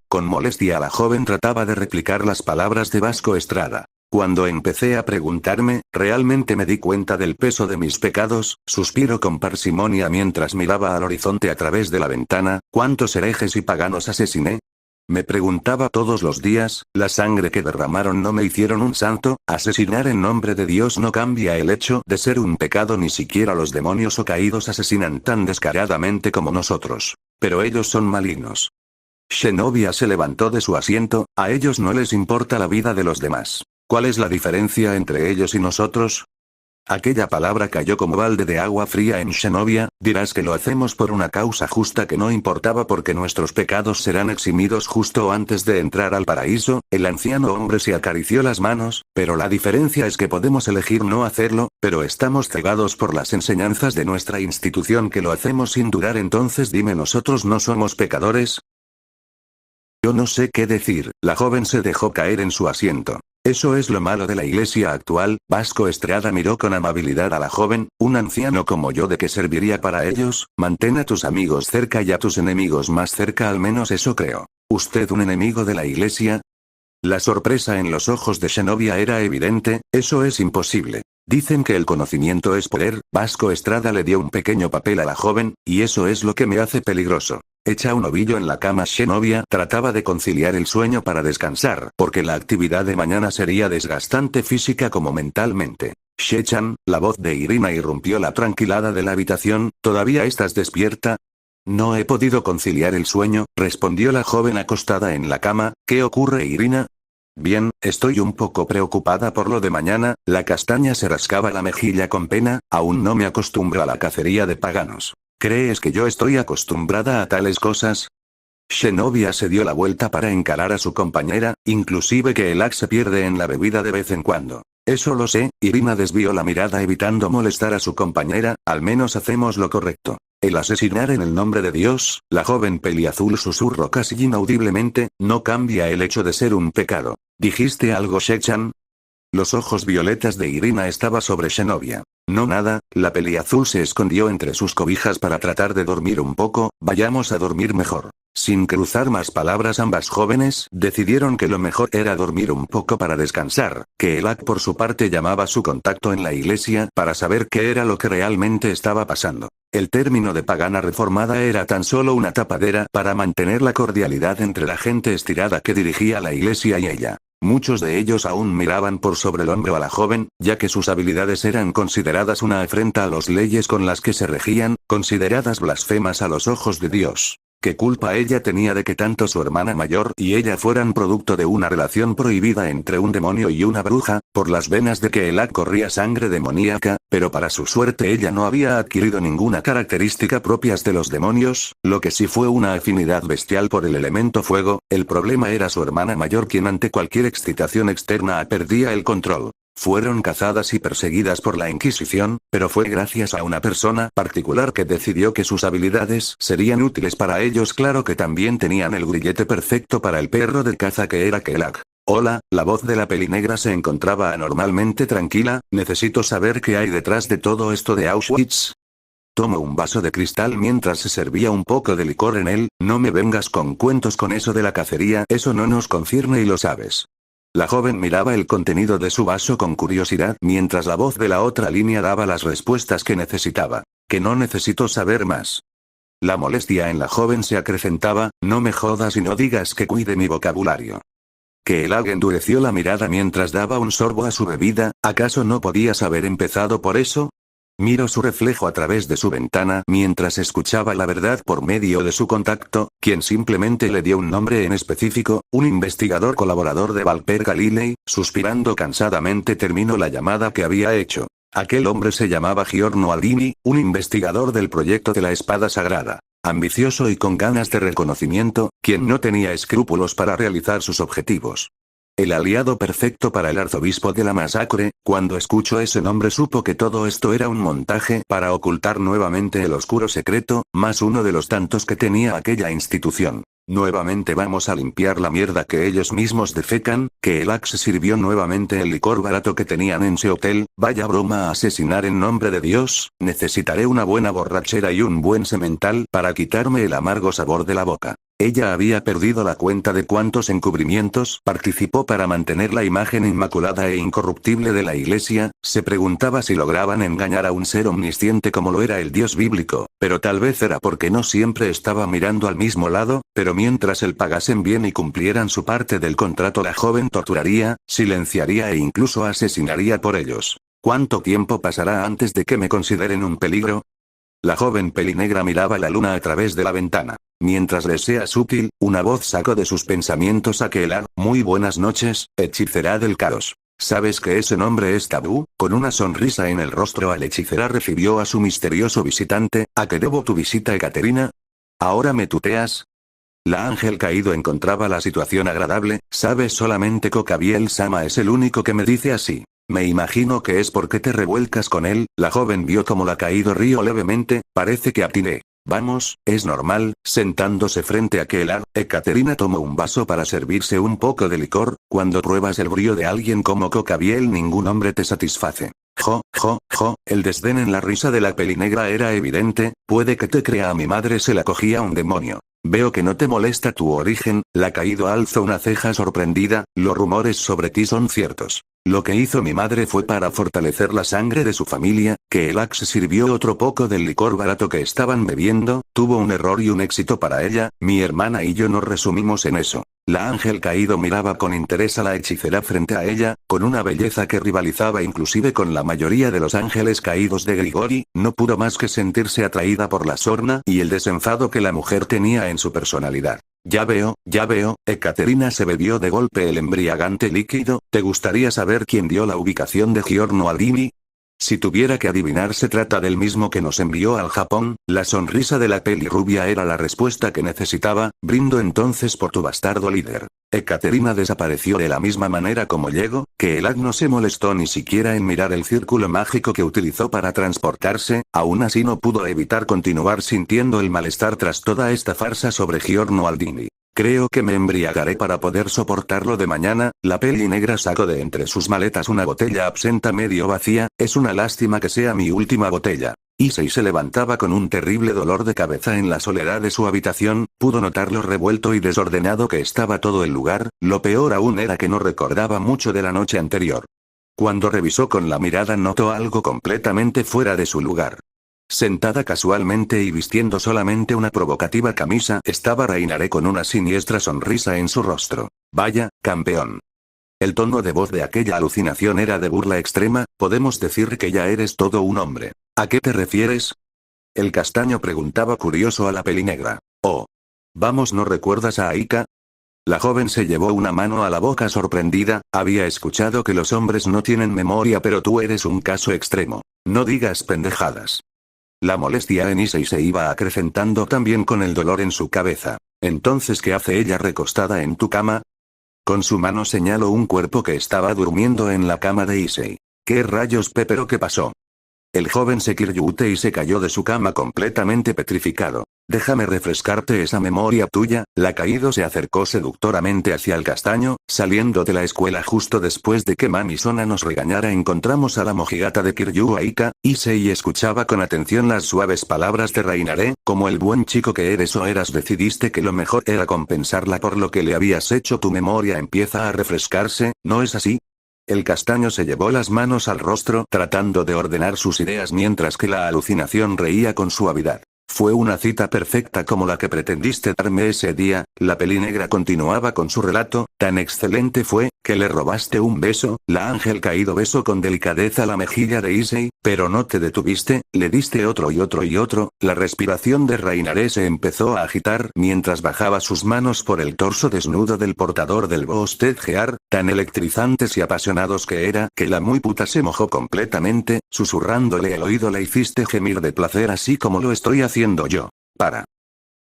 con molestia la joven trataba de replicar las palabras de Vasco Estrada. Cuando empecé a preguntarme, realmente me di cuenta del peso de mis pecados. Suspiro con parsimonia mientras miraba al horizonte a través de la ventana. ¿Cuántos herejes y paganos asesiné? Me preguntaba todos los días, la sangre que derramaron no me hicieron un santo. Asesinar en nombre de Dios no cambia el hecho de ser un pecado. Ni siquiera los demonios o caídos asesinan tan descaradamente como nosotros. Pero ellos son malignos. Shenovia se levantó de su asiento. A ellos no les importa la vida de los demás. ¿Cuál es la diferencia entre ellos y nosotros? Aquella palabra cayó como balde de agua fría en Shenovia. Dirás que lo hacemos por una causa justa que no importaba porque nuestros pecados serán eximidos justo antes de entrar al paraíso. El anciano hombre se acarició las manos, pero la diferencia es que podemos elegir no hacerlo, pero estamos cegados por las enseñanzas de nuestra institución que lo hacemos sin dudar. Entonces dime, ¿nosotros no somos pecadores? Yo no sé qué decir. La joven se dejó caer en su asiento. Eso es lo malo de la Iglesia actual. Vasco Estrada miró con amabilidad a la joven. Un anciano como yo, ¿de qué serviría para ellos? Mantén a tus amigos cerca y a tus enemigos más cerca, al menos eso creo. ¿Usted un enemigo de la Iglesia? La sorpresa en los ojos de Shenovia era evidente. Eso es imposible. Dicen que el conocimiento es poder. Vasco Estrada le dio un pequeño papel a la joven, y eso es lo que me hace peligroso. Hecha un ovillo en la cama, Shenovia trataba de conciliar el sueño para descansar, porque la actividad de mañana sería desgastante física como mentalmente. Shechan, la voz de Irina irrumpió la tranquilidad de la habitación. ¿Todavía estás despierta? No he podido conciliar el sueño, respondió la joven acostada en la cama. ¿Qué ocurre, Irina? Bien, estoy un poco preocupada por lo de mañana. La castaña se rascaba la mejilla con pena, aún no me acostumbro a la cacería de paganos. ¿Crees que yo estoy acostumbrada a tales cosas? Zenobia se dio la vuelta para encarar a su compañera, inclusive que el se pierde en la bebida de vez en cuando. Eso lo sé. Irina desvió la mirada evitando molestar a su compañera, al menos hacemos lo correcto. El asesinar en el nombre de Dios, la joven peliazul susurró casi inaudiblemente, no cambia el hecho de ser un pecado. ¿Dijiste algo, Shechan? Los ojos violetas de Irina estaban sobre Zenobia. No nada, la peliazul se escondió entre sus cobijas para tratar de dormir un poco. Vayamos a dormir mejor. Sin cruzar más palabras, ambas jóvenes decidieron que lo mejor era dormir un poco para descansar, que Elak por su parte llamaba a su contacto en la iglesia para saber qué era lo que realmente estaba pasando. El término de pagana reformada era tan solo una tapadera para mantener la cordialidad entre la gente estirada que dirigía la iglesia y ella. Muchos de ellos aún miraban por sobre el hombro a la joven, ya que sus habilidades eran consideradas una afrenta a las leyes con las que se regían, consideradas blasfemas a los ojos de Dios. ¿Qué culpa ella tenía de que tanto su hermana mayor y ella fueran producto de una relación prohibida entre un demonio y una bruja? Por las venas de que Elak corría sangre demoníaca, pero para su suerte ella no había adquirido ninguna característica propias de los demonios, lo que sí fue una afinidad bestial por el elemento fuego. El problema era su hermana mayor, quien ante cualquier excitación externa perdía el control. Fueron cazadas y perseguidas por la Inquisición, pero fue gracias a una persona particular que decidió que sus habilidades serían útiles para ellos. Claro que también tenían el grillete perfecto para el perro de caza que era Kelak. Hola, la voz de la pelinegra se encontraba anormalmente tranquila. Necesito saber qué hay detrás de todo esto de Auschwitz. Tomó un vaso de cristal mientras se servía un poco de licor en él. No me vengas con cuentos con eso de la cacería, eso no nos concierne y lo sabes. La joven miraba el contenido de su vaso con curiosidad mientras la voz de la otra línea daba las respuestas que necesitaba. Que no necesito saber más. La molestia en la joven se acrecentaba. No me jodas y no digas que cuide mi vocabulario. Que el endureció la mirada mientras daba un sorbo a su bebida. ¿Acaso no podías haber empezado por eso? Miró su reflejo a través de su ventana mientras escuchaba la verdad por medio de su contacto, quien simplemente le dio un nombre en específico, un investigador colaborador de Valper Galilei. Suspirando cansadamente terminó la llamada que había hecho. Aquel hombre se llamaba Giorno Aldini, un investigador del proyecto de la espada sagrada. Ambicioso y con ganas de reconocimiento, quien no tenía escrúpulos para realizar sus objetivos. El aliado perfecto para el arzobispo de la masacre. Cuando escuchó ese nombre supo que todo esto era un montaje para ocultar nuevamente el oscuro secreto, más uno de los tantos que tenía aquella institución. Nuevamente vamos a limpiar la mierda que ellos mismos defecan. Que el se sirvió nuevamente el licor barato que tenían en ese hotel. Vaya broma a asesinar en nombre de Dios. Necesitaré una buena borrachera y un buen semental para quitarme el amargo sabor de la boca. Ella había perdido la cuenta de cuántos encubrimientos participó para mantener la imagen inmaculada e incorruptible de la iglesia. Se preguntaba si lograban engañar a un ser omnisciente como lo era el Dios bíblico, pero tal vez era porque no siempre estaba mirando al mismo lado. Pero mientras él pagasen bien y cumplieran su parte del contrato, la joven torturaría, silenciaría e incluso asesinaría por ellos. ¿Cuánto tiempo pasará antes de que me consideren un peligro? La joven pelinegra miraba la luna a través de la ventana. Mientras le sea útil, una voz sacó de sus pensamientos a Keelar. Muy buenas noches, hechicera del caos. ¿Sabes que ese nombre es tabú? Con una sonrisa en el rostro, la hechicera refirió a su misterioso visitante. ¿A qué debo tu visita, Ekaterina? ¿Ahora me tuteas? La ángel caído encontraba la situación agradable. Sabes, solamente Kokabiel Sama es el único que me dice así. Me imagino que es porque te revuelcas con él. La joven vio como la caído rió levemente. Parece que atiné. Vamos, es normal. Sentándose frente a Keelar, Ekaterina tomó un vaso para servirse un poco de licor. Cuando pruebas el brío de alguien como Kokabiel, ningún hombre te satisface. El desdén en la risa de la pelinegra era evidente. Puede que te crea, a mi madre se la cogía un demonio. Veo que no te molesta tu origen. La caído alzó una ceja sorprendida. Los rumores sobre ti son ciertos. Lo que hizo mi madre fue para fortalecer la sangre de su familia. Que el se sirvió otro poco del licor barato que estaban bebiendo. Tuvo un error y un éxito para ella. Mi hermana y yo nos resumimos en eso. La ángel caído miraba con interés a la hechicera frente a ella, con una belleza que rivalizaba inclusive con la mayoría de los ángeles caídos de Grigori. No pudo más que sentirse atraída por la sorna y el desenfado que la mujer tenía en su personalidad. Ya veo, Ekaterina se bebió de golpe el embriagante líquido. ¿Te gustaría saber quién dio la ubicación de Giorno Aldini? Si tuviera que adivinar, se trata del mismo que nos envió al Japón. La sonrisa de la pelirrubia era la respuesta que necesitaba. Brindo entonces por tu bastardo líder. Ekaterina desapareció de la misma manera como llegó, que el no se molestó ni siquiera en mirar el círculo mágico que utilizó para transportarse. Aún así no pudo evitar continuar sintiendo el malestar tras toda esta farsa sobre Giorno Aldini. Creo que me embriagaré para poder soportarlo de mañana. La peli negra sacó de entre sus maletas una botella absenta medio vacía. Es una lástima que sea mi última botella. Issei se levantaba con un terrible dolor de cabeza en la soledad de su habitación. Pudo notar lo revuelto y desordenado que estaba todo el lugar. Lo peor aún era que no recordaba mucho de la noche anterior. Cuando revisó con la mirada, notó algo completamente fuera de su lugar. Sentada casualmente y vistiendo solamente una provocativa camisa, estaba Rainare con una siniestra sonrisa en su rostro. Vaya, campeón. El tono de voz de aquella alucinación era de burla extrema. Podemos decir que ya eres todo un hombre. ¿A qué te refieres? El castaño preguntaba curioso a la pelinegra. Oh. Vamos, ¿no recuerdas a Aika? La joven se llevó una mano a la boca sorprendida. Había escuchado que los hombres no tienen memoria, pero tú eres un caso extremo. No digas pendejadas. La molestia en Issei se iba acrecentando también con el dolor en su cabeza. Entonces, ¿qué hace ella recostada en tu cama? Con su mano señaló un cuerpo que estaba durmiendo en la cama de Issei. ¿Qué rayos, pero qué pasó? El joven se quiryute y se cayó de su cama completamente petrificado. Déjame refrescarte esa memoria tuya. La caído se acercó seductoramente hacia el castaño. Saliendo de la escuela justo después de que Mami Sona nos regañara, encontramos a la mojigata de Kiryu Aika. Issei escuchaba con atención las suaves palabras de Rainare. Como el buen chico que eres o eras, decidiste que lo mejor era compensarla por lo que le habías hecho. Tu memoria empieza a refrescarse, ¿no es así? El castaño se llevó las manos al rostro tratando de ordenar sus ideas mientras que la alucinación reía con suavidad. Fue una cita perfecta como la que pretendiste darme ese día. La pelinegra continuaba con su relato. Tan excelente fue, que le robaste un beso. La ángel caído besó con delicadeza la mejilla de Issei, pero no te detuviste, le diste otro y otro y otro. La respiración de Rainare se empezó a agitar mientras bajaba sus manos por el torso desnudo del portador del Boosted-Gear, tan electrizantes y apasionados que era, que la muy puta se mojó completamente. Susurrándole al oído la hiciste gemir de placer, así como lo estoy haciendo yo. Para.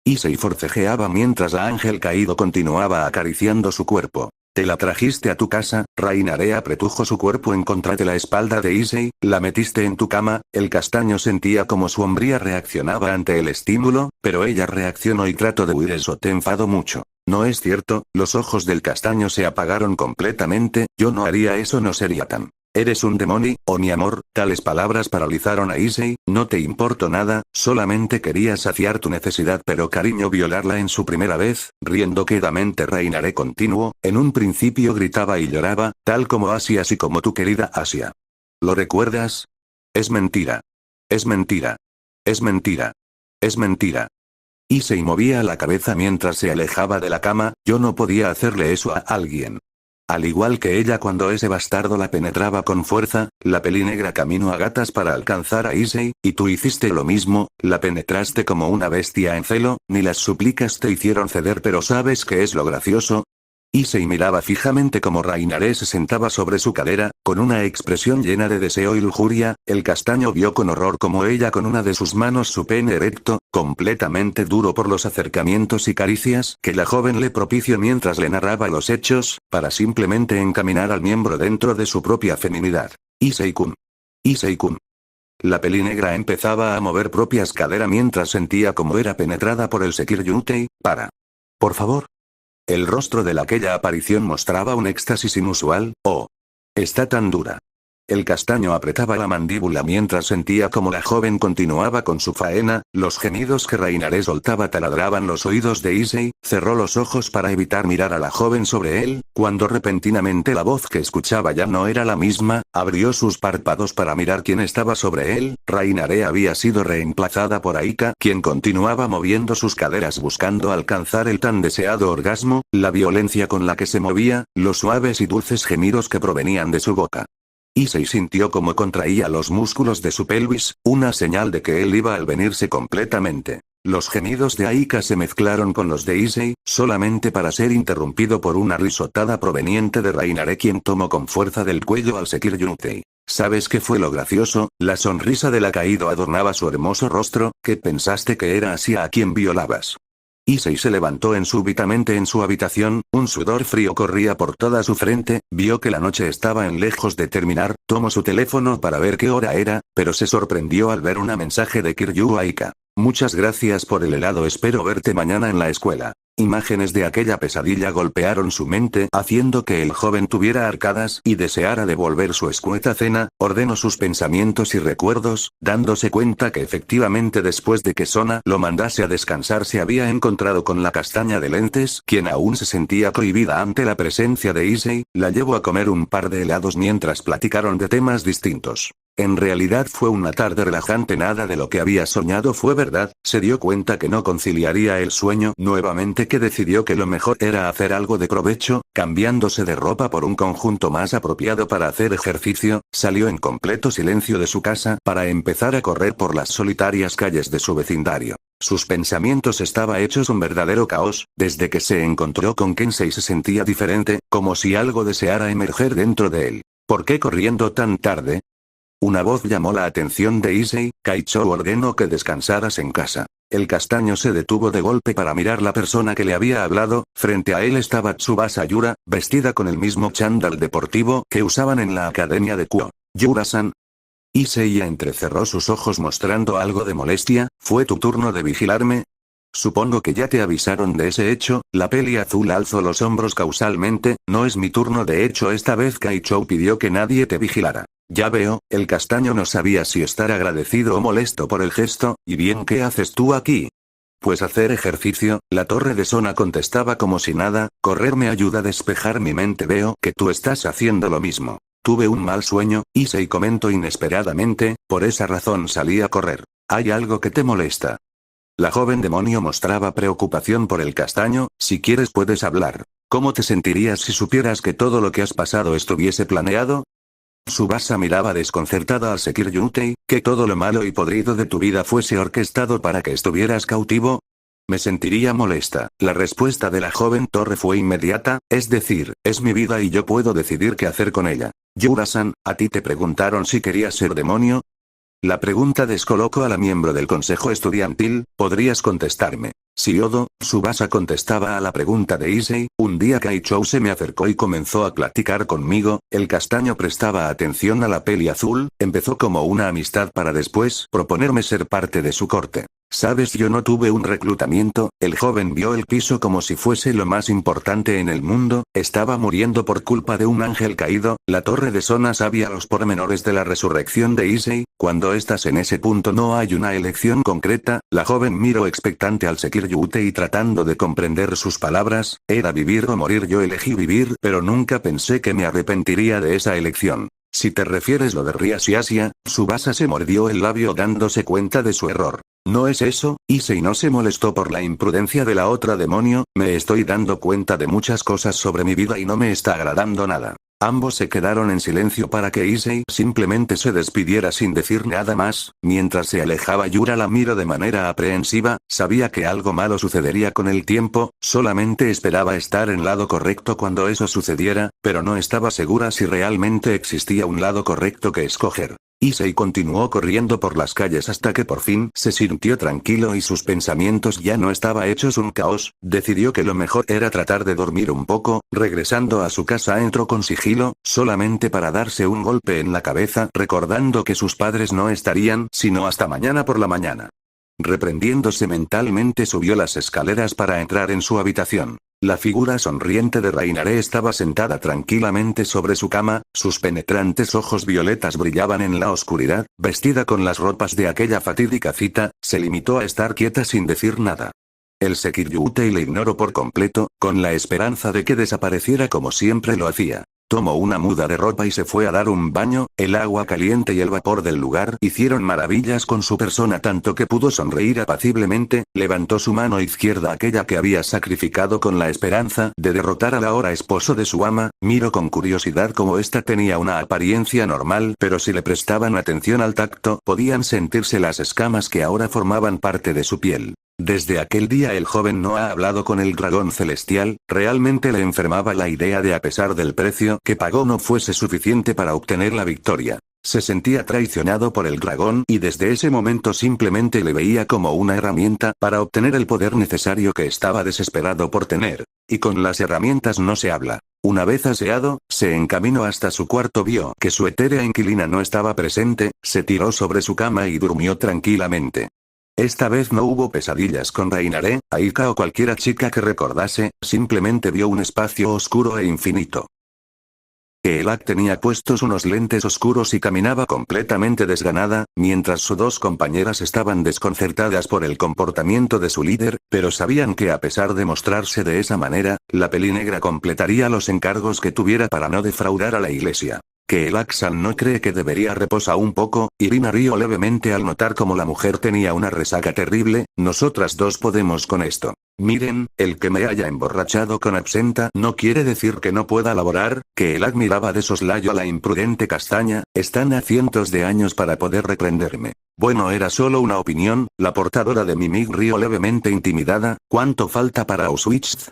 Issei forcejeaba mientras la ángel caído continuaba acariciando su cuerpo. ¿Te la trajiste a tu casa? Rainare apretujó su cuerpo en contra de la espalda de Issei. ¿La metiste en tu cama? El castaño sentía como su hombría reaccionaba ante el estímulo, pero ella reaccionó y trató de huir. Eso te enfadó mucho. No es cierto. Los ojos del castaño se apagaron completamente. Yo no haría eso, no sería tan. Eres un demonio, oh mi amor. Tales palabras paralizaron a Issei. No te importó nada, solamente quería saciar tu necesidad, pero cariño, violarla en su primera vez. Riendo quedamente, Rainare continuó. En un principio gritaba y lloraba, tal como Asia, así como tu querida Asia. ¿Lo recuerdas? Es mentira. Es mentira. Es mentira. Es mentira. Issei movía la cabeza mientras se alejaba de la cama. Yo no podía hacerle eso a alguien. Al igual que ella cuando ese bastardo la penetraba con fuerza. La pelinegra caminó a gatas para alcanzar a Issei, y tú hiciste lo mismo. La penetraste como una bestia en celo. Ni las súplicas te hicieron ceder, pero ¿sabes qué es lo gracioso? Issei miraba fijamente como Rainare se sentaba sobre su cadera, con una expresión llena de deseo y lujuria. El castaño vio con horror como ella con una de sus manos su pene erecto, completamente duro por los acercamientos y caricias que la joven le propició mientras le narraba los hechos, para simplemente encaminar al miembro dentro de su propia feminidad. Issei-kun. Issei-kun. La pelinegra empezaba a mover propias caderas mientras sentía como era penetrada por el Sekiryutei. Para. Por favor. El rostro de aquella aparición mostraba un éxtasis inusual. Oh. Está tan dura. El castaño apretaba la mandíbula mientras sentía como la joven continuaba con su faena. Los gemidos que Rainare soltaba taladraban los oídos de Issei. Cerró los ojos para evitar mirar a la joven sobre él. Cuando repentinamente la voz que escuchaba ya no era la misma, abrió sus párpados para mirar quién estaba sobre él. Rainare había sido reemplazada por Aika, quien continuaba moviendo sus caderas buscando alcanzar el tan deseado orgasmo. La violencia con la que se movía, los suaves y dulces gemidos que provenían de su boca. Issei sintió como contraía los músculos de su pelvis, una señal de que él iba al venirse completamente. Los gemidos de Aika se mezclaron con los de Issei, solamente para ser interrumpido por una risotada proveniente de Rainare, quien tomó con fuerza del cuello al Sekiryutei. ¿Sabes qué fue lo gracioso? La sonrisa del caído adornaba su hermoso rostro. ¿Qué pensaste que era así a quien violabas? Issei se levantó súbitamente en su habitación, un sudor frío corría por toda su frente, vio que la noche estaba en lejos de terminar, tomó su teléfono para ver qué hora era, pero se sorprendió al ver un mensaje de Kiryu Aika. Muchas gracias por el helado, espero verte mañana en la escuela. Imágenes de aquella pesadilla golpearon su mente, haciendo que el joven tuviera arcadas y deseara devolver su escueta cena. Ordenó sus pensamientos y recuerdos, dándose cuenta que efectivamente después de que Sona lo mandase a descansar se había encontrado con la castaña de lentes, quien aún se sentía cohibida ante la presencia de Issei. La llevó a comer un par de helados mientras platicaron de temas distintos. En realidad fue una tarde relajante, nada de lo que había soñado fue verdad, se dio cuenta que no conciliaría el sueño nuevamente, que decidió que lo mejor era hacer algo de provecho, cambiándose de ropa por un conjunto más apropiado para hacer ejercicio, salió en completo silencio de su casa para empezar a correr por las solitarias calles de su vecindario. Sus pensamientos estaban hechos un verdadero caos, desde que se encontró con Kensei se sentía diferente, como si algo deseara emerger dentro de él. ¿Por qué corriendo tan tarde? Una voz llamó la atención de Issei. Kaichou ordenó que descansaras en casa. El castaño se detuvo de golpe para mirar la persona que le había hablado. Frente a él estaba Tsubasa Yura, vestida con el mismo chándal deportivo que usaban en la academia de Kuo. Yura-san. Issei entrecerró sus ojos mostrando algo de molestia. ¿Fue tu turno de vigilarme? Supongo que ya te avisaron de ese hecho. La peli azul alzó los hombros causalmente. No es mi turno, de hecho esta vez Kaichou pidió que nadie te vigilara. Ya veo, el castaño no sabía si estar agradecido o molesto por el gesto. ¿Y bien qué haces tú aquí? Pues hacer ejercicio. La torre de Sona contestaba como si nada. Correr me ayuda a despejar mi mente. Veo que tú estás haciendo lo mismo. Tuve un mal sueño, Issei comentó inesperadamente, por esa razón salí a correr. ¿Hay algo que te molesta? La joven demonio mostraba preocupación por el castaño. Si quieres puedes hablar. ¿Cómo te sentirías si supieras que todo lo que has pasado estuviese planeado? Tsubasa miraba desconcertada al Sekiryutei, que todo lo malo y podrido de tu vida fuese orquestado para que estuvieras cautivo. Me sentiría molesta. La respuesta de la joven torre fue inmediata, es decir, es mi vida y yo puedo decidir qué hacer con ella. Yura-san, ¿a ti te preguntaron si querías ser demonio? La pregunta descolocó a la miembro del consejo estudiantil. ¿Podrías contestarme? Si Odo, Tsubasa contestaba a la pregunta de Issei. Un día Kaichou se me acercó y comenzó a platicar conmigo. El castaño prestaba atención a la peli azul, empezó como una amistad para después proponerme ser parte de su corte. Sabes, yo no tuve un reclutamiento. El joven vio el piso como si fuese lo más importante en el mundo. Estaba muriendo por culpa de un ángel caído. La torre de Sona sabía los pormenores de la resurrección de Issei. Cuando estás en ese punto no hay una elección concreta. La joven miró expectante al Sekiryutei tratando de comprender sus palabras. Era vivir o morir. Yo elegí vivir, pero nunca pensé que me arrepentiría de esa elección. Si te refieres lo de Rias y Asia, Tsubasa se mordió el labio dándose cuenta de su error. No es eso, Issei no se molestó por la imprudencia de la otra demonio. Me estoy dando cuenta de muchas cosas sobre mi vida y no me está agradando nada. Ambos se quedaron en silencio para que Issei simplemente se despidiera sin decir nada más. Mientras se alejaba, Yura la miró de manera aprehensiva. Sabía que algo malo sucedería con el tiempo, solamente esperaba estar en lado correcto cuando eso sucediera, pero no estaba segura si realmente existía un lado correcto que escoger. Issei continuó corriendo por las calles hasta que por fin se sintió tranquilo y sus pensamientos ya no estaban hechos un caos. Decidió que lo mejor era tratar de dormir un poco. Regresando a su casa entró con sigilo, solamente para darse un golpe en la cabeza recordando que sus padres no estarían sino hasta mañana por la mañana. Reprendiéndose mentalmente subió las escaleras para entrar en su habitación. La figura sonriente de Rainare estaba sentada tranquilamente sobre su cama, sus penetrantes ojos violetas brillaban en la oscuridad. Vestida con las ropas de aquella fatídica cita, se limitó a estar quieta sin decir nada. El Sekiryutei le ignoró por completo, con la esperanza de que desapareciera como siempre lo hacía. Tomó una muda de ropa y se fue a dar un baño. El agua caliente y el vapor del lugar hicieron maravillas con su persona tanto que pudo sonreír apaciblemente. Levantó su mano izquierda, aquella que había sacrificado con la esperanza de derrotar al ahora esposo de su ama. Miró con curiosidad cómo ésta tenía una apariencia normal, pero si le prestaban atención al tacto podían sentirse las escamas que ahora formaban parte de su piel. Desde aquel día el joven no ha hablado con el dragón celestial, realmente le enfermaba la idea de a pesar del precio que pagó no fuese suficiente para obtener la victoria. Se sentía traicionado por el dragón y desde ese momento simplemente le veía como una herramienta para obtener el poder necesario que estaba desesperado por tener. Y con las herramientas no se habla. Una vez aseado, se encaminó hasta su cuarto, vio que su etérea inquilina no estaba presente, se tiró sobre su cama y durmió tranquilamente. Esta vez no hubo pesadillas con Rainare, Aika o cualquiera chica que recordase, simplemente vio un espacio oscuro e infinito. Keelak tenía puestos unos lentes oscuros y caminaba completamente desganada, mientras sus dos compañeras estaban desconcertadas por el comportamiento de su líder, pero sabían que a pesar de mostrarse de esa manera, la pelinegra completaría los encargos que tuviera para no defraudar a la iglesia. Keelak-san no cree que debería reposar un poco, Irina rió levemente al notar como la mujer tenía una resaca terrible, nosotras dos podemos con esto. Miren, el que me haya emborrachado con absenta no quiere decir que no pueda laborar, Keelak miraba de soslayo a la imprudente castaña, están a cientos de años para poder reprenderme. Bueno, era solo una opinión, la portadora de Mimik rió levemente intimidada, ¿cuánto falta para Auschwitz?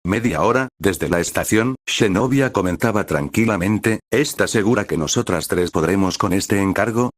Media hora, desde la estación, Shenovia comentaba tranquilamente, ¿está segura que nosotras tres podremos con este encargo?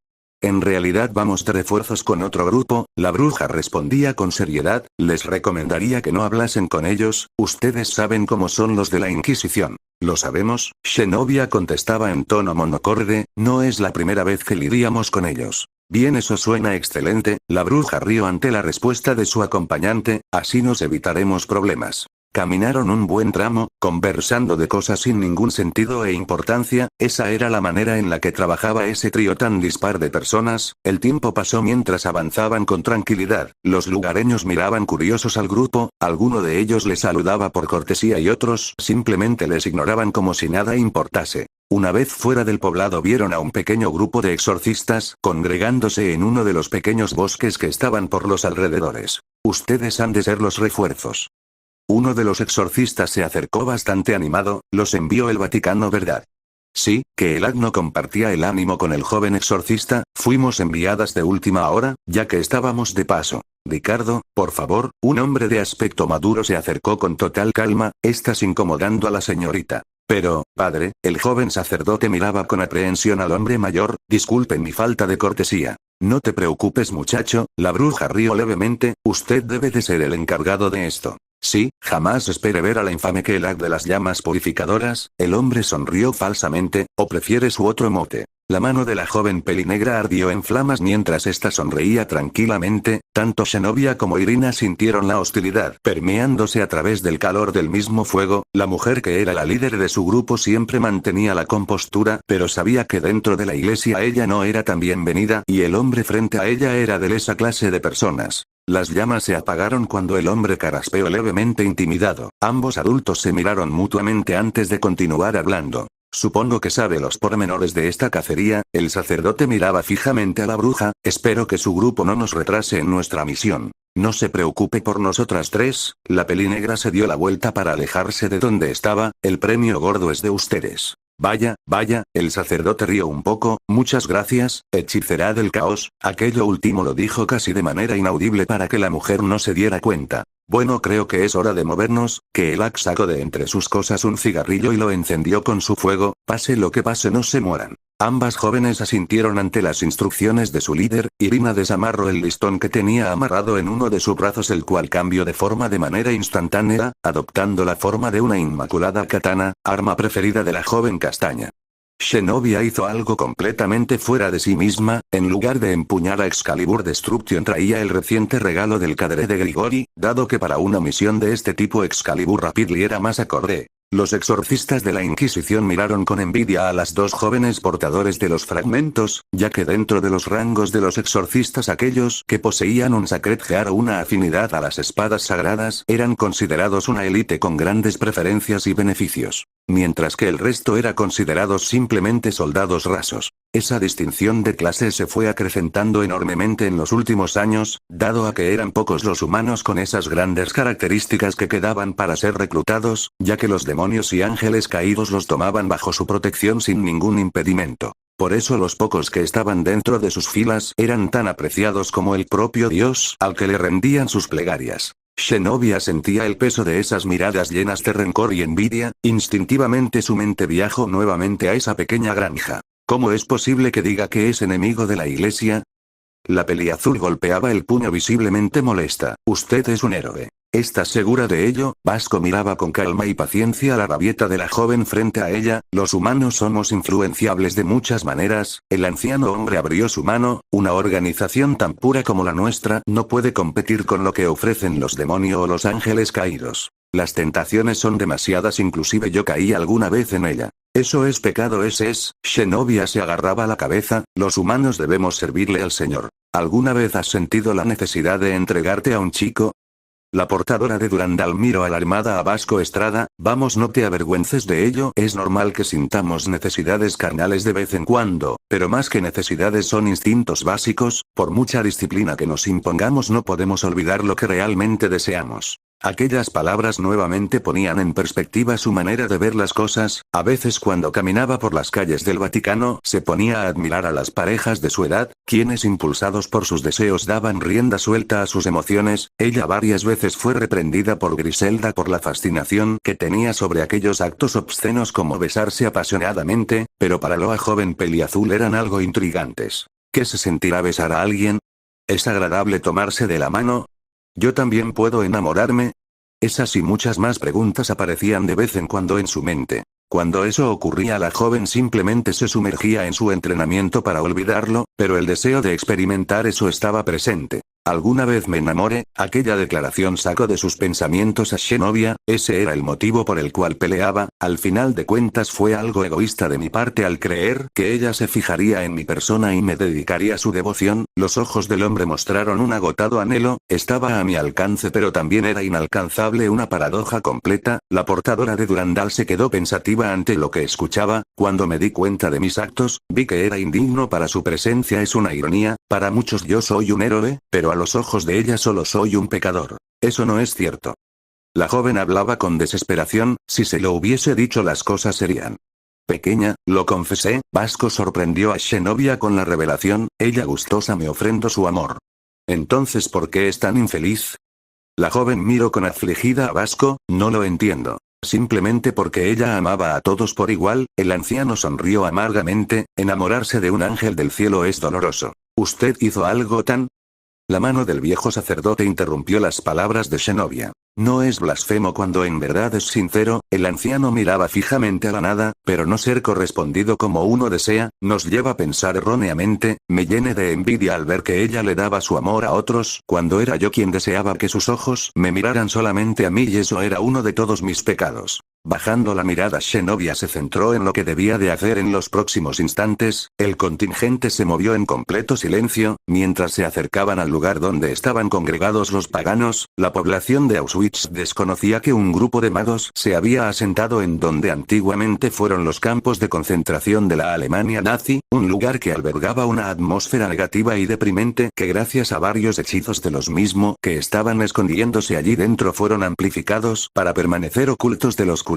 En realidad vamos de refuerzos con otro grupo, la bruja respondía con seriedad, les recomendaría que no hablasen con ellos, ustedes saben cómo son los de la Inquisición. Lo sabemos, Shenovia contestaba en tono monocorde, no es la primera vez que lidiamos con ellos. Bien, eso suena excelente, la bruja rió ante la respuesta de su acompañante, así nos evitaremos problemas. Caminaron un buen tramo, conversando de cosas sin ningún sentido e importancia, esa era la manera en la que trabajaba ese trío tan dispar de personas, el tiempo pasó mientras avanzaban con tranquilidad, los lugareños miraban curiosos al grupo, alguno de ellos les saludaba por cortesía y otros simplemente les ignoraban como si nada importase. Una vez fuera del poblado vieron a un pequeño grupo de exorcistas congregándose en uno de los pequeños bosques que estaban por los alrededores. Ustedes han de ser los refuerzos. Uno de los exorcistas se acercó bastante animado, los envió el Vaticano, ¿verdad? Sí, Keelak no compartía el ánimo con el joven exorcista, fuimos enviadas de última hora, ya que estábamos de paso. Ricardo, por favor, un hombre de aspecto maduro se acercó con total calma, estás incomodando a la señorita. Pero, padre, el joven sacerdote miraba con aprehensión al hombre mayor, disculpen mi falta de cortesía. No te preocupes muchacho, la bruja rió levemente, usted debe de ser el encargado de esto. Sí, jamás espere ver a la infame Keelak de las llamas purificadoras, el hombre sonrió falsamente, ¿o prefiere su otro mote? La mano de la joven pelinegra ardió en flamas mientras ésta sonreía tranquilamente, tanto Shenovia como Irina sintieron la hostilidad permeándose a través del calor del mismo fuego, la mujer que era la líder de su grupo siempre mantenía la compostura, pero sabía que dentro de la iglesia ella no era tan bienvenida y el hombre frente a ella era de esa clase de personas. Las llamas se apagaron cuando el hombre carraspeó levemente intimidado, ambos adultos se miraron mutuamente antes de continuar hablando. Supongo que sabe los pormenores de esta cacería, el sacerdote miraba fijamente a la bruja, espero que su grupo no nos retrase en nuestra misión. No se preocupe por nosotras tres, la pelinegra se dio la vuelta para alejarse de donde estaba, el premio gordo es de ustedes. Vaya, vaya, el sacerdote rió un poco, muchas gracias, hechicera del caos, aquello último lo dijo casi de manera inaudible para que la mujer no se diera cuenta. Bueno, creo que es hora de movernos, Keelak sacó de entre sus cosas un cigarrillo y lo encendió con su fuego, pase lo que pase no se mueran. Ambas jóvenes asintieron ante las instrucciones de su líder, Irina desamarró el listón que tenía amarrado en uno de sus brazos el cual cambió de forma de manera instantánea, adoptando la forma de una inmaculada katana, arma preferida de la joven castaña. Shenovia hizo algo completamente fuera de sí misma, en lugar de empuñar a Excalibur Destruction traía el reciente regalo del cadre de Grigori, dado que para una misión de este tipo Excalibur Rapidly era más acorde. Los exorcistas de la Inquisición miraron con envidia a las dos jóvenes portadores de los fragmentos, ya que dentro de los rangos de los exorcistas aquellos que poseían un Sacred Heart o una afinidad a las espadas sagradas eran considerados una élite con grandes preferencias y beneficios, mientras que el resto era considerados simplemente soldados rasos. Esa distinción de clase se fue acrecentando enormemente en los últimos años, dado a que eran pocos los humanos con esas grandes características que quedaban para ser reclutados, ya que los demonios y ángeles caídos los tomaban bajo su protección sin ningún impedimento. Por eso los pocos que estaban dentro de sus filas eran tan apreciados como el propio Dios al que le rendían sus plegarias. Zenobia sentía el peso de esas miradas llenas de rencor y envidia, instintivamente su mente viajó nuevamente a esa pequeña granja. ¿Cómo es posible que diga que es enemigo de la iglesia? La peliazul golpeaba el puño visiblemente molesta. Usted es un héroe. ¿Estás segura de ello? Vasco miraba con calma y paciencia la rabieta de la joven frente a ella. Los humanos somos influenciables de muchas maneras. El anciano hombre abrió su mano. Una organización tan pura como la nuestra no puede competir con lo que ofrecen los demonios o los ángeles caídos. Las tentaciones son demasiadas, inclusive yo caí alguna vez en ella. Eso es pecado, ese es. Zenobia se agarraba la cabeza. Los humanos debemos servirle al Señor. ¿Alguna vez has sentido la necesidad de entregarte a un chico? La portadora de Durandal miró alarmada a Vasco Estrada. Vamos, no te avergüences de ello. Es normal que sintamos necesidades carnales de vez en cuando, pero más que necesidades son instintos básicos. Por mucha disciplina que nos impongamos no podemos olvidar lo que realmente deseamos. Aquellas palabras nuevamente ponían en perspectiva su manera de ver las cosas. A veces cuando caminaba por las calles del Vaticano se ponía a admirar a las parejas de su edad, quienes impulsados por sus deseos daban rienda suelta a sus emociones. Ella varias veces fue reprendida por Griselda por la fascinación que tenía sobre aquellos actos obscenos como besarse apasionadamente, pero para la joven peliazul eran algo intrigantes. ¿Qué se sentirá besar a alguien? ¿Es agradable tomarse de la mano? ¿Yo también puedo enamorarme? Esas y muchas más preguntas aparecían de vez en cuando en su mente. Cuando eso ocurría, la joven simplemente se sumergía en su entrenamiento para olvidarlo, pero el deseo de experimentar eso estaba presente. Alguna vez me enamoré, aquella declaración sacó de sus pensamientos a Zenobia. Ese era el motivo por el cual peleaba. Al final de cuentas fue algo egoísta de mi parte al creer que ella se fijaría en mi persona y me dedicaría su devoción. Los ojos del hombre mostraron un agotado anhelo. Estaba a mi alcance pero también era inalcanzable, una paradoja completa. La portadora de Durandal se quedó pensativa ante lo que escuchaba. Cuando me di cuenta de mis actos, vi que era indigno para su presencia. Es una ironía. Para muchos yo soy un héroe, pero a los ojos de ella solo soy un pecador. Eso no es cierto. La joven hablaba con desesperación. Si se lo hubiese dicho las cosas serían. Pequeña, lo confesé. Vasco sorprendió a Zenobia con la revelación. Ella gustosa me ofrendó su amor. Entonces, ¿por qué es tan infeliz? La joven miró con afligida a Vasco. No lo entiendo. Simplemente porque ella amaba a todos por igual. El anciano sonrió amargamente. Enamorarse de un ángel del cielo es doloroso. ¿Usted hizo algo tan? La mano del viejo sacerdote interrumpió las palabras de Zenobia. No es blasfemo cuando en verdad es sincero. El anciano miraba fijamente a la nada, pero no ser correspondido como uno desea, nos lleva a pensar erróneamente. Me llené de envidia al ver que ella le daba su amor a otros, cuando era yo quien deseaba que sus ojos me miraran solamente a mí, y eso era uno de todos mis pecados. Bajando la mirada, Zenobia se centró en lo que debía de hacer en los próximos instantes. El contingente se movió en completo silencio, mientras se acercaban al lugar donde estaban congregados los paganos. La población de Auschwitz desconocía que un grupo de magos se había asentado en donde antiguamente fueron los campos de concentración de la Alemania nazi, un lugar que albergaba una atmósfera negativa y deprimente que gracias a varios hechizos de los mismos que estaban escondiéndose allí dentro fueron amplificados para permanecer ocultos de los curiosos.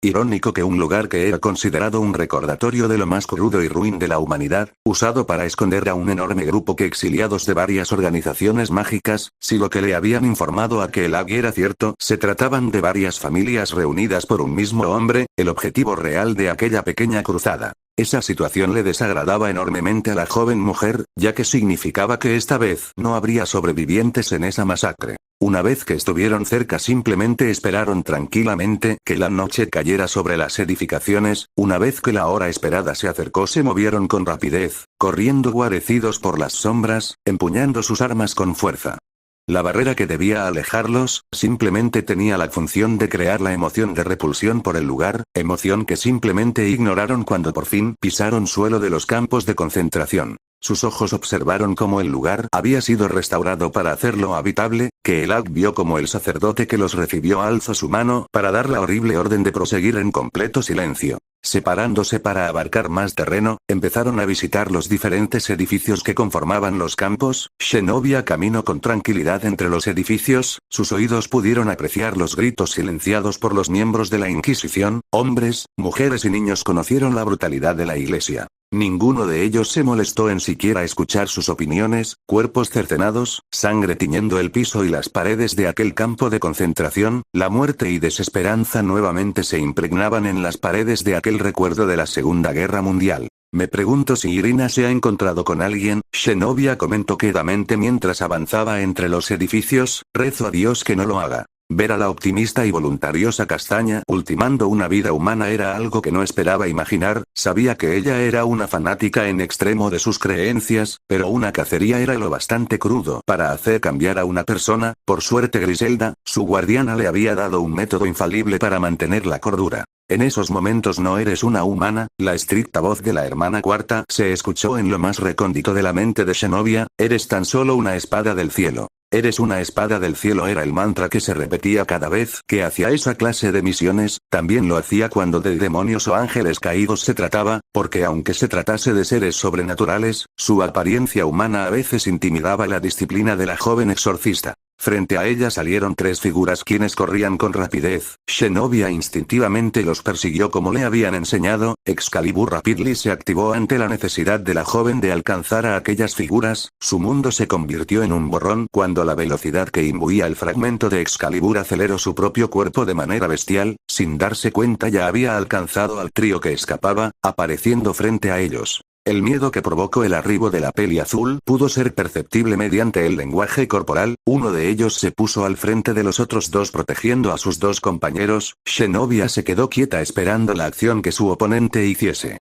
Irónico que un lugar que era considerado un recordatorio de lo más crudo y ruin de la humanidad, usado para esconder a un enorme grupo que exiliados de varias organizaciones mágicas. Si lo que le habían informado a que el Ag era cierto, se trataban de varias familias reunidas por un mismo hombre, el objetivo real de aquella pequeña cruzada. Esa situación le desagradaba enormemente a la joven mujer, ya que significaba que esta vez no habría sobrevivientes en esa masacre. Una vez que estuvieron cerca, simplemente esperaron tranquilamente que la noche cayera sobre las edificaciones. Una vez que la hora esperada se acercó, se movieron con rapidez, corriendo guarecidos por las sombras, empuñando sus armas con fuerza. La barrera que debía alejarlos, simplemente tenía la función de crear la emoción de repulsión por el lugar, emoción que simplemente ignoraron cuando por fin pisaron suelo de los campos de concentración. Sus ojos observaron cómo el lugar había sido restaurado para hacerlo habitable, que el Ag vio como el sacerdote que los recibió alzó su mano para dar la horrible orden de proseguir en completo silencio. Separándose para abarcar más terreno, empezaron a visitar los diferentes edificios que conformaban los campos. Zenobia caminó con tranquilidad entre los edificios. Sus oídos pudieron apreciar los gritos silenciados por los miembros de la Inquisición. Hombres, mujeres y niños conocieron la brutalidad de la iglesia. Ninguno de ellos se molestó en siquiera escuchar sus opiniones, cuerpos cercenados, sangre tiñendo el piso y las paredes de aquel campo de concentración, la muerte y desesperanza nuevamente se impregnaban en las paredes de aquel recuerdo de la Segunda Guerra Mundial. Me pregunto si Irina se ha encontrado con alguien, Shenovia comentó quedamente mientras avanzaba entre los edificios, rezo a Dios que no lo haga. Ver a la optimista y voluntariosa Castaña ultimando una vida humana era algo que no esperaba imaginar, sabía que ella era una fanática en extremo de sus creencias, pero una cacería era lo bastante crudo para hacer cambiar a una persona. Por suerte Griselda, su guardiana, le había dado un método infalible para mantener la cordura. En esos momentos no eres una humana, la estricta voz de la hermana cuarta se escuchó en lo más recóndito de la mente de Shenovia, eres tan solo una espada del cielo. Eres una espada del cielo era el mantra que se repetía cada vez que hacía esa clase de misiones, también lo hacía cuando de demonios o ángeles caídos se trataba, porque aunque se tratase de seres sobrenaturales, su apariencia humana a veces intimidaba la disciplina de la joven exorcista. Frente a ella salieron tres figuras quienes corrían con rapidez. Shenovia instintivamente los persiguió como le habían enseñado. Excalibur Rapidly se activó ante la necesidad de la joven de alcanzar a aquellas figuras. Su mundo se convirtió en un borrón cuando la velocidad que imbuía el fragmento de Excalibur aceleró su propio cuerpo de manera bestial. Sin darse cuenta ya había alcanzado al trío que escapaba, apareciendo frente a ellos. El miedo que provocó el arribo de la peli azul pudo ser perceptible mediante el lenguaje corporal. Uno de ellos se puso al frente de los otros dos protegiendo a sus dos compañeros. Shenovia se quedó quieta esperando la acción que su oponente hiciese.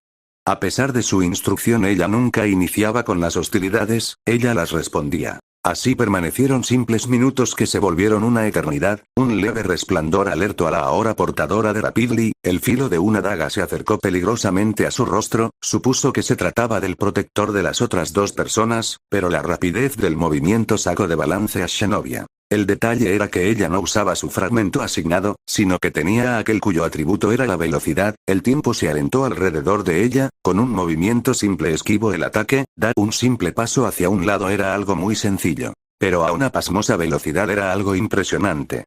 A pesar de su instrucción, ella nunca iniciaba con las hostilidades, ella las respondía. Así permanecieron simples minutos que se volvieron una eternidad. Un leve resplandor alertó a la ahora portadora de Rapidly, el filo de una daga se acercó peligrosamente a su rostro, supuso que se trataba del protector de las otras dos personas, pero la rapidez del movimiento sacó de balance a Shenovia. El detalle era que ella no usaba su fragmento asignado, sino que tenía aquel cuyo atributo era la velocidad. El tiempo se alentó alrededor de ella, con un movimiento simple esquivó el ataque, dar un simple paso hacia un lado era algo muy sencillo. Pero a una pasmosa velocidad era algo impresionante.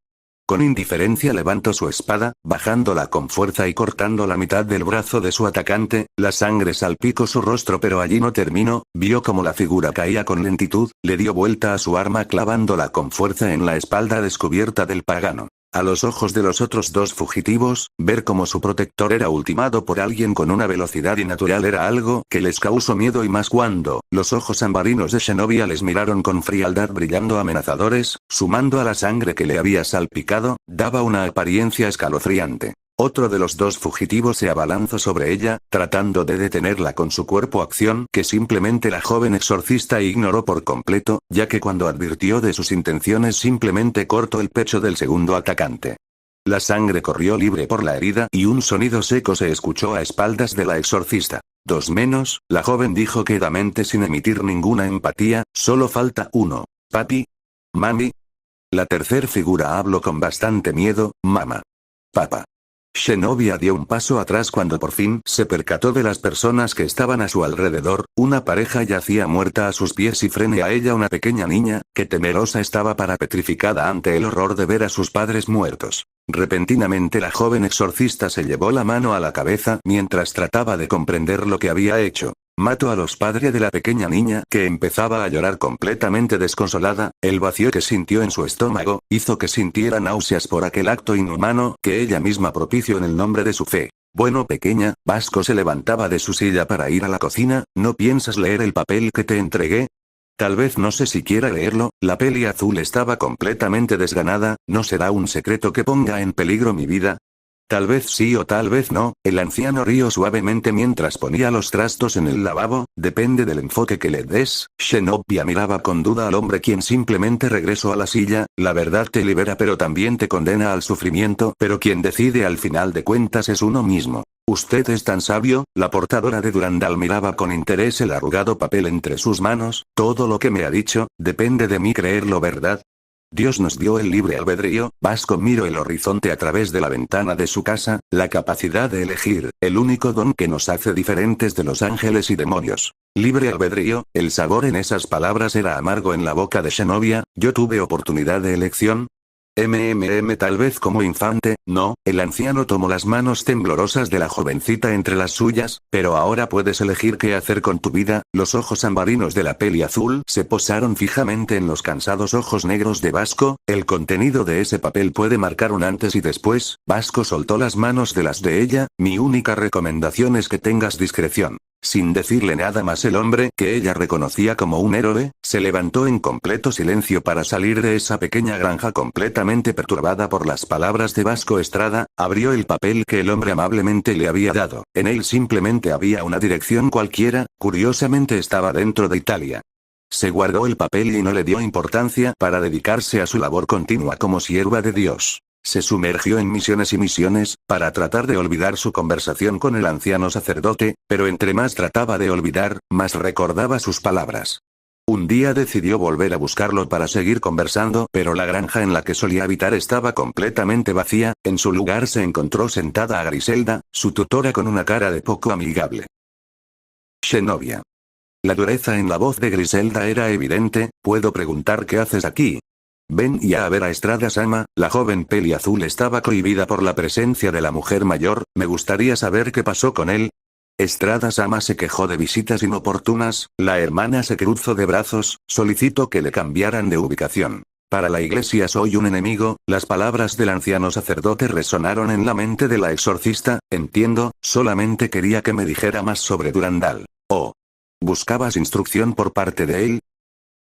Con indiferencia levantó su espada, bajándola con fuerza y cortando la mitad del brazo de su atacante, la sangre salpicó su rostro pero allí no terminó, vio como la figura caía con lentitud, le dio vuelta a su arma clavándola con fuerza en la espalda descubierta del pagano. A los ojos de los otros dos fugitivos, ver cómo su protector era ultimado por alguien con una velocidad innatural era algo que les causó miedo y más cuando los ojos ambarinos de Shenovia les miraron con frialdad brillando amenazadores, sumando a la sangre que le había salpicado, daba una apariencia escalofriante. Otro de los dos fugitivos se abalanzó sobre ella, tratando de detenerla con su cuerpo, acción que simplemente la joven exorcista ignoró por completo, ya que cuando advirtió de sus intenciones simplemente cortó el pecho del segundo atacante. La sangre corrió libre por la herida y un sonido seco se escuchó a espaldas de la exorcista. Dos menos, la joven dijo quedamente sin emitir ninguna empatía, solo falta uno. ¿Papi? ¿Mami? La tercer figura habló con bastante miedo, mamá. Papá. Shenovia dio un paso atrás cuando por fin se percató de las personas que estaban a su alrededor. Una pareja yacía muerta a sus pies y frente a ella una pequeña niña, que temerosa estaba petrificada ante el horror de ver a sus padres muertos. Repentinamente la joven exorcista se llevó la mano a la cabeza mientras trataba de comprender lo que había hecho. Mató a los padres de la pequeña niña que empezaba a llorar completamente desconsolada. El vacío que sintió en su estómago hizo que sintiera náuseas por aquel acto inhumano que ella misma propició en el nombre de su fe. Bueno, pequeña, Vasco se levantaba de su silla para ir a la cocina. ¿No piensas leer el papel que te entregué? Tal vez no sé siquiera leerlo. La peli azul estaba completamente desganada. ¿No será un secreto que ponga en peligro mi vida? Tal vez sí o tal vez no. El anciano rió suavemente mientras ponía los trastos en el lavabo. Depende del enfoque que le des. Shenovia miraba con duda al hombre quien simplemente regresó a la silla. La verdad te libera pero también te condena al sufrimiento, pero quien decide al final de cuentas es uno mismo. Usted es tan sabio. La portadora de Durandal miraba con interés el arrugado papel entre sus manos. Todo lo que me ha dicho, depende de mí creerlo, ¿verdad? Dios nos dio el libre albedrío. Vasco miró el horizonte a través de la ventana de su casa, la capacidad de elegir, el único don que nos hace diferentes de los ángeles y demonios. Libre albedrío, el sabor en esas palabras era amargo en la boca de Shenovia. ¿Yo tuve oportunidad de elección? Tal vez como infante, no. El anciano tomó las manos temblorosas de la jovencita entre las suyas, pero ahora puedes elegir qué hacer con tu vida. Los ojos ambarinos de la peli azul se posaron fijamente en los cansados ojos negros de Vasco. El contenido de ese papel puede marcar un antes y después. Vasco soltó las manos de las de ella. Mi única recomendación es que tengas discreción. Sin decirle nada más, el hombre, que ella reconocía como un héroe, se levantó en completo silencio para salir de esa pequeña granja completamente perturbada por las palabras de Vasco Estrada. Abrió el papel que el hombre amablemente le había dado. En él simplemente había una dirección cualquiera, curiosamente estaba dentro de Italia. Se guardó el papel y no le dio importancia para dedicarse a su labor continua como sierva de Dios. Se sumergió en misiones y misiones, para tratar de olvidar su conversación con el anciano sacerdote, pero entre más trataba de olvidar, más recordaba sus palabras. Un día decidió volver a buscarlo para seguir conversando, pero la granja en la que solía habitar estaba completamente vacía. En su lugar se encontró sentada a Griselda, su tutora, con una cara de poco amigable. Zenobia. La dureza en la voz de Griselda era evidente. ¿Puedo preguntar qué haces aquí? Ven y a ver a Estrada Sama. La joven peli azul estaba cohibida por la presencia de la mujer mayor. Me gustaría saber qué pasó con él. Estrada Sama se quejó de visitas inoportunas. La hermana se cruzó de brazos. Solicito que le cambiaran de ubicación. Para la iglesia soy un enemigo. Las palabras del anciano sacerdote resonaron en la mente de la exorcista. Entiendo, solamente quería que me dijera más sobre Durandal. Oh. ¿Buscabas instrucción por parte de él?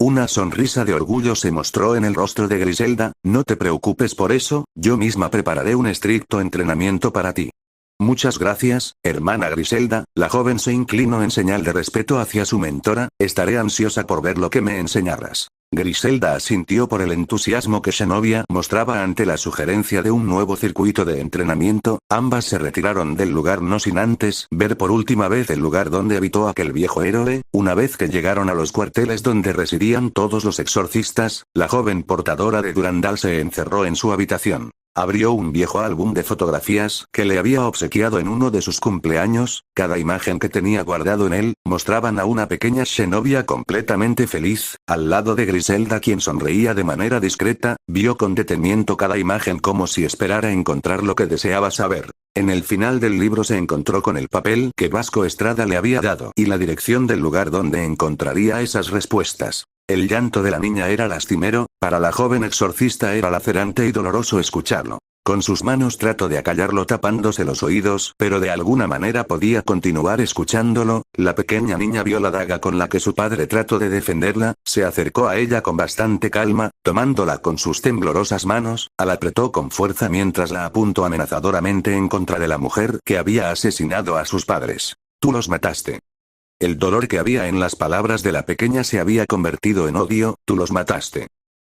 Una sonrisa de orgullo se mostró en el rostro de Griselda. No te preocupes por eso, yo misma prepararé un estricto entrenamiento para ti. Muchas gracias, hermana Griselda. La joven se inclinó en señal de respeto hacia su mentora. Estaré ansiosa por ver lo que me enseñarás. Griselda asintió por el entusiasmo que Zenobia mostraba ante la sugerencia de un nuevo circuito de entrenamiento. Ambas se retiraron del lugar no sin antes ver por última vez el lugar donde habitó aquel viejo héroe. Una vez que llegaron a los cuarteles donde residían todos los exorcistas, la joven portadora de Durandal se encerró en su habitación. Abrió un viejo álbum de fotografías que le había obsequiado en uno de sus cumpleaños. Cada imagen que tenía guardado en él, mostraban a una pequeña Zenobia completamente feliz, al lado de Griselda, quien sonreía de manera discreta. Vio con detenimiento cada imagen como si esperara encontrar lo que deseaba saber. En el final del libro se encontró con el papel que Vasco Estrada le había dado y la dirección del lugar donde encontraría esas respuestas. El llanto de la niña era lastimero, para la joven exorcista era lacerante y doloroso escucharlo. Con sus manos trató de acallarlo tapándose los oídos, pero de alguna manera podía continuar escuchándolo. La pequeña niña vio la daga con la que su padre trató de defenderla, se acercó a ella con bastante calma, tomándola con sus temblorosas manos, la apretó con fuerza mientras la apuntó amenazadoramente en contra de la mujer que había asesinado a sus padres. Tú los mataste. El dolor que había en las palabras de la pequeña se había convertido en odio. Tú los mataste.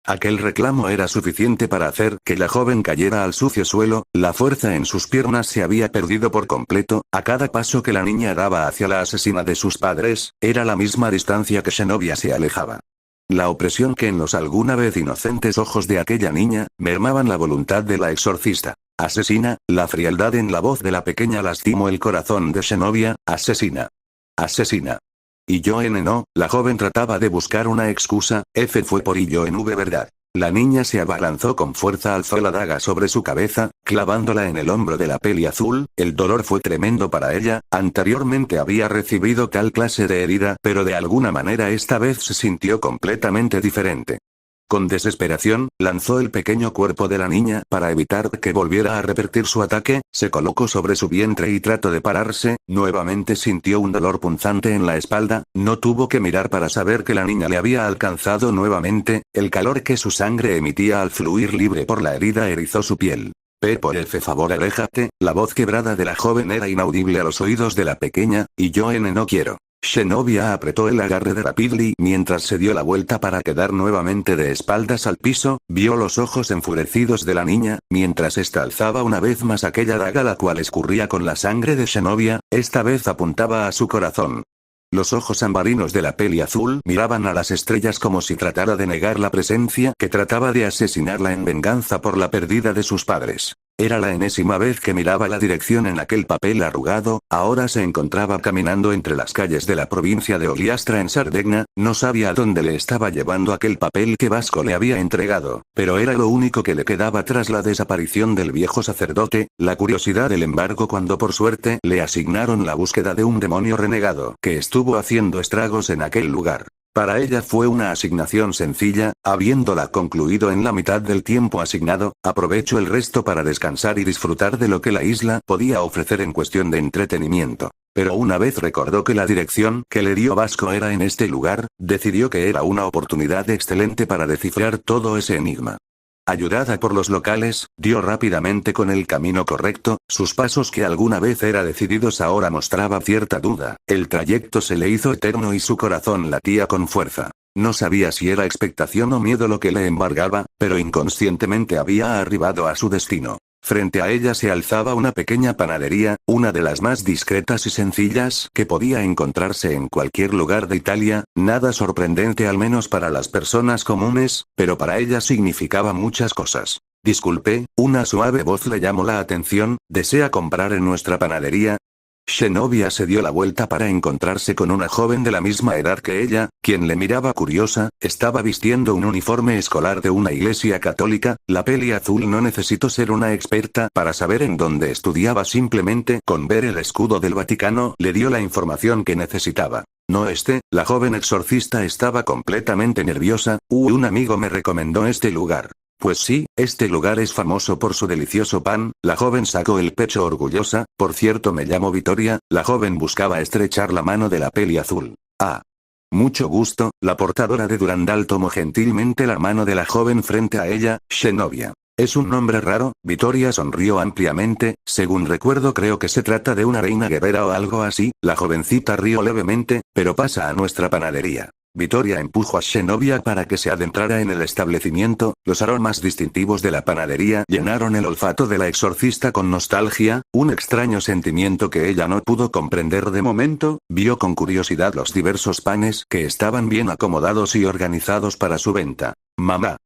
Aquel reclamo era suficiente para hacer que la joven cayera al sucio suelo. La fuerza en sus piernas se había perdido por completo. A cada paso que la niña daba hacia la asesina de sus padres, era la misma distancia que Zenobia se alejaba. La opresión que en los alguna vez inocentes ojos de aquella niña, mermaban la voluntad de la exorcista. Asesina. La frialdad en la voz de la pequeña lastimó el corazón de Zenobia. Asesina. Asesina. Y yo no, la joven trataba de buscar una excusa. F fue por y yo en V, ¿verdad? La niña se abalanzó con fuerza, alzó la daga sobre su cabeza, clavándola en el hombro de la peli azul. El dolor fue tremendo para ella. Anteriormente había recibido tal clase de herida, pero de alguna manera esta vez se sintió completamente diferente. Con desesperación, lanzó el pequeño cuerpo de la niña para evitar que volviera a repetir su ataque. Se colocó sobre su vientre y trató de pararse. Nuevamente sintió un dolor punzante en la espalda. No tuvo que mirar para saber que la niña le había alcanzado nuevamente. El calor que su sangre emitía al fluir libre por la herida erizó su piel. Por favor, aléjate. La voz quebrada de la joven era inaudible a los oídos de la pequeña. Y yo no quiero. Zenobia apretó el agarre de Rapidly mientras se dio la vuelta para quedar nuevamente de espaldas al piso. Vio los ojos enfurecidos de la niña, mientras ésta alzaba una vez más aquella daga, la cual escurría con la sangre de Zenobia. Esta vez apuntaba a su corazón. Los ojos ambarinos de la peli azul miraban a las estrellas como si tratara de negar la presencia que trataba de asesinarla en venganza por la pérdida de sus padres. Era la enésima vez que miraba la dirección en aquel papel arrugado, ahora se encontraba caminando entre las calles de la provincia de Ogliastra en Sardegna, no sabía a dónde le estaba llevando aquel papel que Vasco le había entregado, pero era lo único que le quedaba tras la desaparición del viejo sacerdote, la curiosidad del embargo cuando por suerte le asignaron la búsqueda de un demonio renegado que estuvo haciendo estragos en aquel lugar. Para ella fue una asignación sencilla, habiéndola concluido en la mitad del tiempo asignado, aprovechó el resto para descansar y disfrutar de lo que la isla podía ofrecer en cuestión de entretenimiento. Pero una vez recordó que la dirección que le dio Vasco era en este lugar, decidió que era una oportunidad excelente para descifrar todo ese enigma. Ayudada por los locales, dio rápidamente con el camino correcto, sus pasos que alguna vez era decididos ahora mostraba cierta duda, el trayecto se le hizo eterno y su corazón latía con fuerza. No sabía si era expectación o miedo lo que le embargaba, pero inconscientemente había arribado a su destino. Frente a ella se alzaba una pequeña panadería, una de las más discretas y sencillas que podía encontrarse en cualquier lugar de Italia, nada sorprendente al menos para las personas comunes, pero para ella significaba muchas cosas. Disculpe, una suave voz le llamó la atención, ¿desea comprar en nuestra panadería? Zenobia se dio la vuelta para encontrarse con una joven de la misma edad que ella, quien le miraba curiosa, estaba vistiendo un uniforme escolar de una iglesia católica, la peli azul. No necesito ser una experta para saber en dónde estudiaba, simplemente con ver el escudo del Vaticano le dio la información que necesitaba. No la joven exorcista estaba completamente nerviosa, un amigo me recomendó este lugar. Pues sí, este lugar es famoso por su delicioso pan, la joven sacó el pecho orgullosa, por cierto me llamo Vittoria, la joven buscaba estrechar la mano de la peli azul. Ah. Mucho gusto, la portadora de Durandal tomó gentilmente la mano de la joven frente a ella, Zenobia. Es un nombre raro, Vittoria sonrió ampliamente, según recuerdo creo que se trata de una reina guerrera o algo así, la jovencita rió levemente, pero pasa a nuestra panadería. Vittoria empujó a Zenobia para que se adentrara en el establecimiento, los aromas distintivos de la panadería llenaron el olfato de la exorcista con nostalgia, un extraño sentimiento que ella no pudo comprender de momento, vio con curiosidad los diversos panes que estaban bien acomodados y organizados para su venta. Mamá.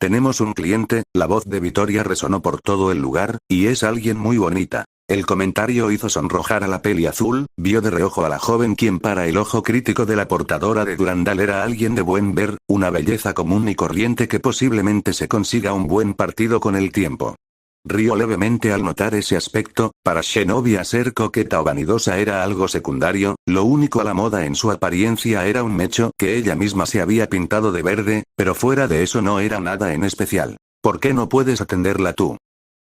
Tenemos un cliente, la voz de Vittoria resonó por todo el lugar, y es alguien muy bonita. El comentario hizo sonrojar a la peli azul, vio de reojo a la joven quien para el ojo crítico de la portadora de Durandal era alguien de buen ver, una belleza común y corriente que posiblemente se consiga un buen partido con el tiempo. Rió levemente al notar ese aspecto, para Zenobia ser coqueta o vanidosa era algo secundario, lo único a la moda en su apariencia era un mecho que ella misma se había pintado de verde, pero fuera de eso no era nada en especial. ¿Por qué no puedes atenderla tú?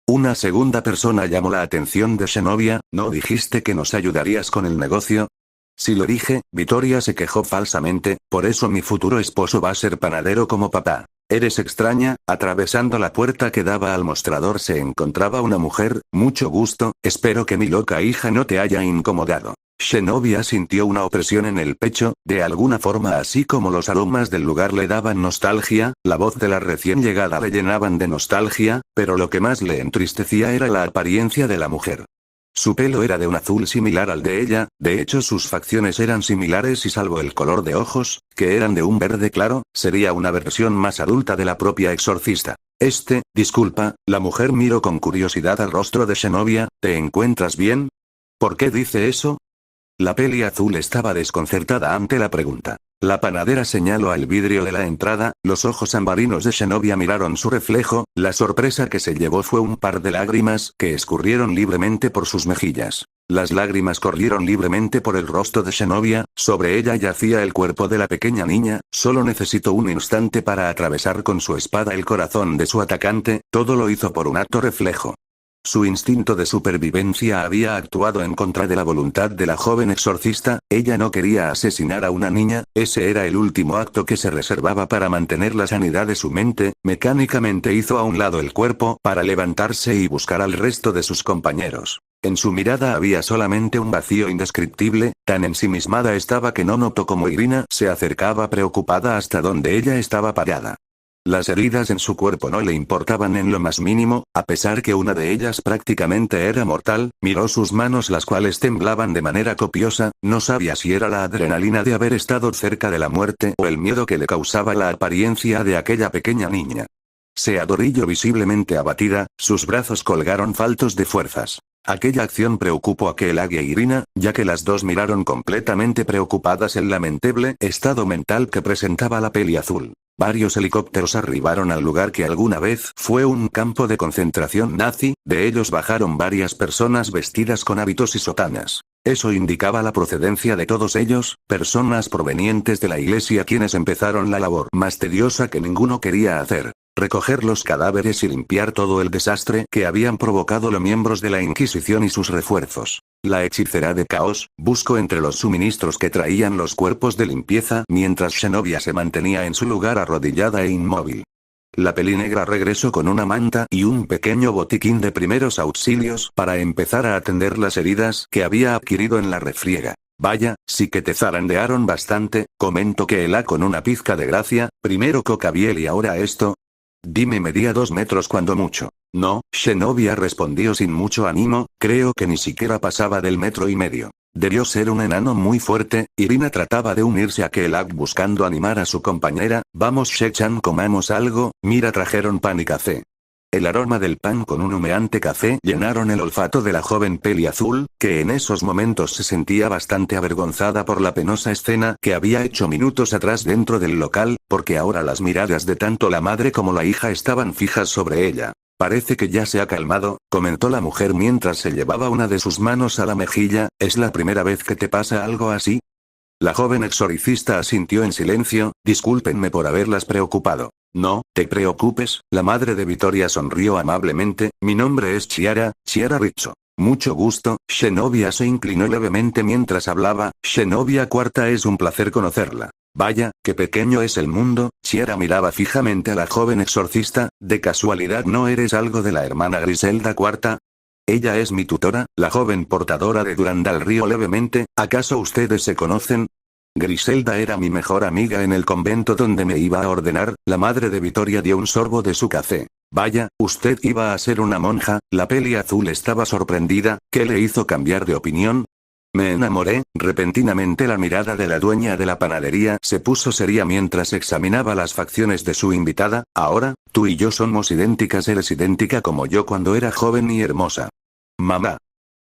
Una segunda persona llamó la atención de Zenobia, ¿no dijiste que nos ayudarías con el negocio? Sí lo dije, Vittoria se quejó falsamente, por eso mi futuro esposo va a ser panadero como papá. Eres extraña, atravesando la puerta que daba al mostrador se encontraba una mujer, mucho gusto, espero que mi loca hija no te haya incomodado. Zenobia sintió una opresión en el pecho, de alguna forma así como los aromas del lugar le daban nostalgia, la voz de la recién llegada le llenaban de nostalgia, pero lo que más le entristecía era la apariencia de la mujer. Su pelo era de un azul similar al de ella, de hecho sus facciones eran similares y salvo el color de ojos, que eran de un verde claro, sería una versión más adulta de la propia exorcista. Disculpa, la mujer miró con curiosidad al rostro de Zenobia, ¿te encuentras bien? ¿Por qué dice eso? La peli azul estaba desconcertada ante la pregunta. La panadera señaló al vidrio de la entrada, los ojos ambarinos de Zenobia miraron su reflejo, la sorpresa que se llevó fue un par de lágrimas que escurrieron libremente por sus mejillas. Las lágrimas corrieron libremente por el rostro de Zenobia, sobre ella yacía el cuerpo de la pequeña niña, solo necesitó un instante para atravesar con su espada el corazón de su atacante, todo lo hizo por un acto reflejo. Su instinto de supervivencia había actuado en contra de la voluntad de la joven exorcista, ella no quería asesinar a una niña, ese era el último acto que se reservaba para mantener la sanidad de su mente, mecánicamente hizo a un lado el cuerpo para levantarse y buscar al resto de sus compañeros. En su mirada había solamente un vacío indescriptible, tan ensimismada estaba que no notó cómo Irina se acercaba preocupada hasta donde ella estaba parada. Las heridas en su cuerpo no le importaban en lo más mínimo, a pesar que una de ellas prácticamente era mortal, miró sus manos las cuales temblaban de manera copiosa, no sabía si era la adrenalina de haber estado cerca de la muerte o el miedo que le causaba la apariencia de aquella pequeña niña. Seadorillo visiblemente abatida, sus brazos colgaron faltos de fuerzas. Aquella acción preocupó a Keelah y Irina, ya que las dos miraron completamente preocupadas el lamentable estado mental que presentaba la peli azul. Varios helicópteros arribaron al lugar que alguna vez fue un campo de concentración nazi, de ellos bajaron varias personas vestidas con hábitos y sotanas. Eso indicaba la procedencia de todos ellos, personas provenientes de la iglesia quienes empezaron la labor más tediosa que ninguno quería hacer. Recoger los cadáveres y limpiar todo el desastre que habían provocado los miembros de la Inquisición y sus refuerzos. La hechicera de caos buscó entre los suministros que traían los cuerpos de limpieza mientras Zenobia se mantenía en su lugar arrodillada e inmóvil. La pelinegra regresó con una manta y un pequeño botiquín de primeros auxilios para empezar a atender las heridas que había adquirido en la refriega. Vaya, sí que te zarandearon bastante, comentó Keelah con una pizca de gracia, primero Cocabiel y ahora esto. Dime medía 2 metros cuando mucho. No, Zenobia respondió sin mucho ánimo, creo que ni siquiera pasaba del 1,5 metros. Debió ser un enano muy fuerte. Irina trataba de unirse a Keelah buscando animar a su compañera. Vamos Shechan, comamos algo, mira trajeron pan y café. El aroma del pan con un humeante café llenaron el olfato de la joven peli azul, que en esos momentos se sentía bastante avergonzada por la penosa escena que había hecho minutos atrás dentro del local, porque ahora las miradas de tanto la madre como la hija estaban fijas sobre ella. Parece que ya se ha calmado, comentó la mujer mientras se llevaba una de sus manos a la mejilla, ¿es la primera vez que te pasa algo así? La joven exorcista asintió en silencio, discúlpenme por haberlas preocupado. No, te preocupes, la madre de Vittoria sonrió amablemente, mi nombre es Chiara Rizzo. Mucho gusto. Zenobia se inclinó levemente mientras hablaba, Zenobia IV es un placer conocerla. Vaya, qué pequeño es el mundo. Chiara miraba fijamente a la joven exorcista, ¿de casualidad no eres algo de la hermana Griselda IV? Ella es mi tutora, la joven portadora de Durandal rió levemente, ¿acaso ustedes se conocen? Griselda era mi mejor amiga en el convento donde me iba a ordenar. La madre de Vittoria dio un sorbo de su café. Vaya, usted iba a ser una monja. La peli azul estaba sorprendida, ¿qué le hizo cambiar de opinión? Me enamoré. Repentinamente la mirada de la dueña de la panadería se puso seria mientras examinaba las facciones de su invitada. Ahora, tú y yo somos idénticas, eres idéntica como yo cuando era joven y hermosa. Mamá.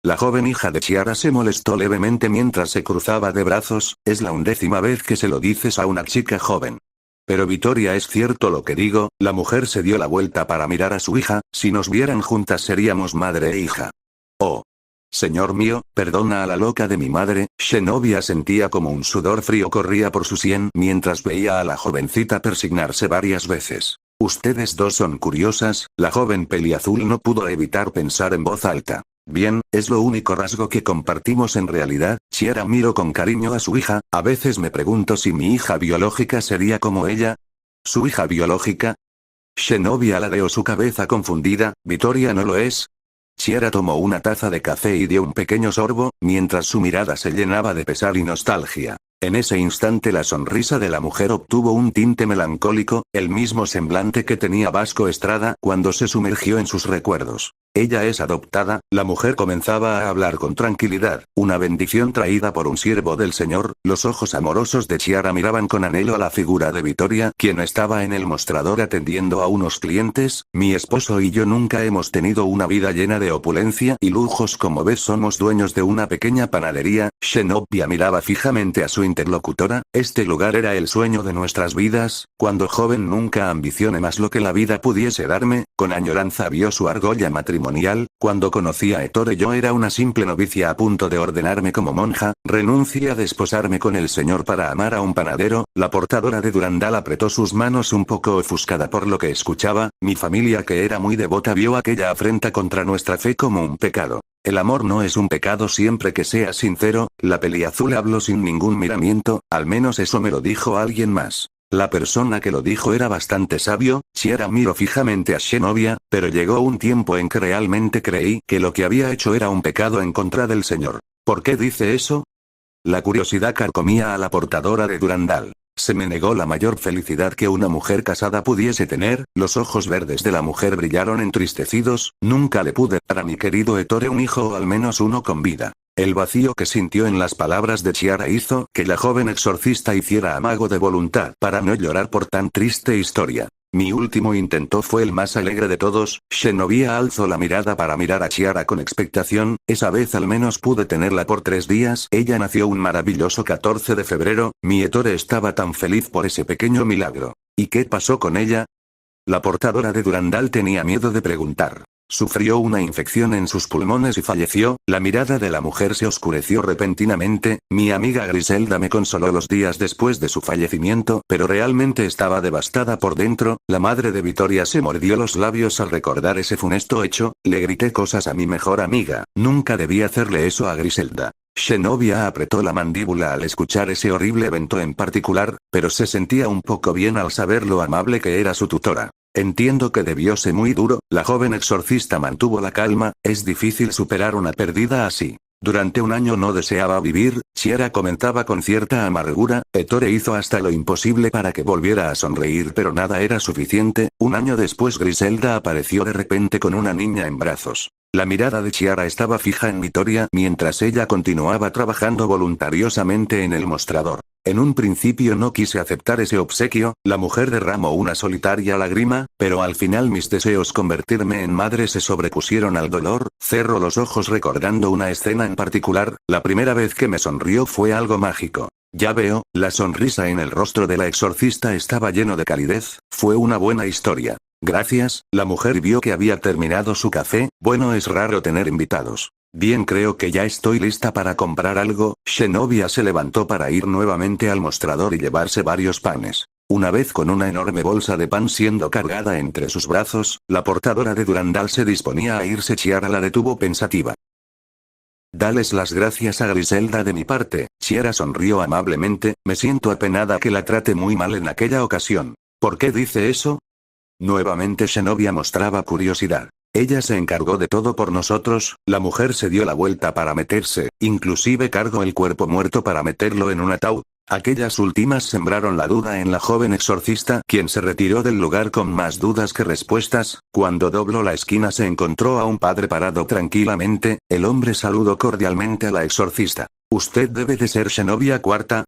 La joven hija de Chiara se molestó levemente mientras se cruzaba de brazos, es la 11ª vez que se lo dices a una chica joven. Pero Vittoria, es cierto lo que digo. La mujer se dio la vuelta para mirar a su hija, si nos vieran juntas seríamos madre e hija. Oh. Señor mío, perdona a la loca de mi madre. Zenobia sentía como un sudor frío corría por su sien mientras veía a la jovencita persignarse varias veces. Ustedes dos son curiosas. La joven peliazul no pudo evitar pensar en voz alta. Bien, es lo único rasgo que compartimos en realidad. Chiara miró con cariño a su hija, a veces me pregunto si mi hija biológica sería como ella. ¿Su hija biológica? Zenobia ladeó su cabeza confundida, Vittoria no lo es. Chiara tomó una taza de café y dio un pequeño sorbo, mientras su mirada se llenaba de pesar y nostalgia. En ese instante la sonrisa de la mujer obtuvo un tinte melancólico, el mismo semblante que tenía Vasco Estrada cuando se sumergió en sus recuerdos. Ella es adoptada. La mujer comenzaba a hablar con tranquilidad, una bendición traída por un siervo del Señor. Los ojos amorosos de Chiara miraban con anhelo a la figura de Vittoria, quien estaba en el mostrador atendiendo a unos clientes. Mi esposo y yo nunca hemos tenido una vida llena de opulencia y lujos, como ves somos dueños de una pequeña panadería. Zenobia miraba fijamente a su interlocutora, este lugar era el sueño de nuestras vidas. Cuando joven nunca ambicioné más lo que la vida pudiese darme. Con añoranza vio su argolla matrimonial. Cuando conocí a Ettore yo era una simple novicia a punto de ordenarme como monja. Renuncié a desposarme con el Señor para amar a un panadero. La portadora de Durandal apretó sus manos un poco ofuscada por lo que escuchaba. Mi familia, que era muy devota, vio aquella afrenta contra nuestra fe como un pecado. El amor no es un pecado siempre que sea sincero. La peliazul habló sin ningún miramiento, al menos eso me lo dijo alguien más. La persona que lo dijo era bastante sabio. Chiara miró fijamente a Zenobia, pero llegó un tiempo en que realmente creí que lo que había hecho era un pecado en contra del Señor. ¿Por qué dice eso? La curiosidad carcomía a la portadora de Durandal. Se me negó la mayor felicidad que una mujer casada pudiese tener. Los ojos verdes de la mujer brillaron entristecidos. Nunca le pude dar a mi querido Ettore un hijo o al menos uno con vida. El vacío que sintió en las palabras de Chiara hizo que la joven exorcista hiciera amago de voluntad para no llorar por tan triste historia. Mi último intento fue el más alegre de todos. Shenobi alzó la mirada para mirar a Chiara con expectación, esa vez al menos pude tenerla por 3 días. Ella nació un maravilloso 14 de febrero, mi Ettore estaba tan feliz por ese pequeño milagro. ¿Y qué pasó con ella? La portadora de Durandal tenía miedo de preguntar. Sufrió una infección en sus pulmones y falleció. La mirada de la mujer se oscureció repentinamente. Mi amiga Griselda me consoló los días después de su fallecimiento, pero realmente estaba devastada por dentro. La madre de Vittoria se mordió los labios al recordar ese funesto hecho. Le grité cosas a mi mejor amiga. Nunca debí hacerle eso a Griselda. Shenovia apretó la mandíbula al escuchar ese horrible evento en particular, pero se sentía un poco bien al saber lo amable que era su tutora. Entiendo que debió ser muy duro. La joven exorcista mantuvo la calma. Es difícil superar una pérdida así. Durante un año no deseaba vivir, Chiara comentaba con cierta amargura. Ettore hizo hasta lo imposible para que volviera a sonreír, pero nada era suficiente. Un año después Griselda apareció de repente con una niña en brazos. La mirada de Chiara estaba fija en Vittoria mientras ella continuaba trabajando voluntariosamente en el mostrador. En un principio no quise aceptar ese obsequio. La mujer derramó una solitaria lágrima, pero al final mis deseos convertirme en madre se sobrepusieron al dolor. Cerro los ojos recordando una escena en particular. La primera vez que me sonrió fue algo mágico. Ya veo, la sonrisa en el rostro de la exorcista estaba lleno de calidez. Fue una buena historia. Gracias. La mujer vio que había terminado su café. Bueno, es raro tener invitados. Bien, creo que ya estoy lista para comprar algo. Shenovia se levantó para ir nuevamente al mostrador y llevarse varios panes. Una vez con una enorme bolsa de pan siendo cargada entre sus brazos, la portadora de Durandal se disponía a irse. Chiara la detuvo pensativa. Dales las gracias a Griselda de mi parte. Chiara sonrió amablemente. Me siento apenada que la trate muy mal en aquella ocasión. ¿Por qué dice eso? Nuevamente Shenovia mostraba curiosidad. Ella se encargó de todo por nosotros. La mujer se dio la vuelta para meterse, inclusive cargó el cuerpo muerto para meterlo en un ataúd. Aquellas últimas sembraron la duda en la joven exorcista, quien se retiró del lugar con más dudas que respuestas. Cuando dobló la esquina se encontró a un padre parado tranquilamente. El hombre saludó cordialmente a la exorcista. ¿Usted debe de ser Shenovia IV?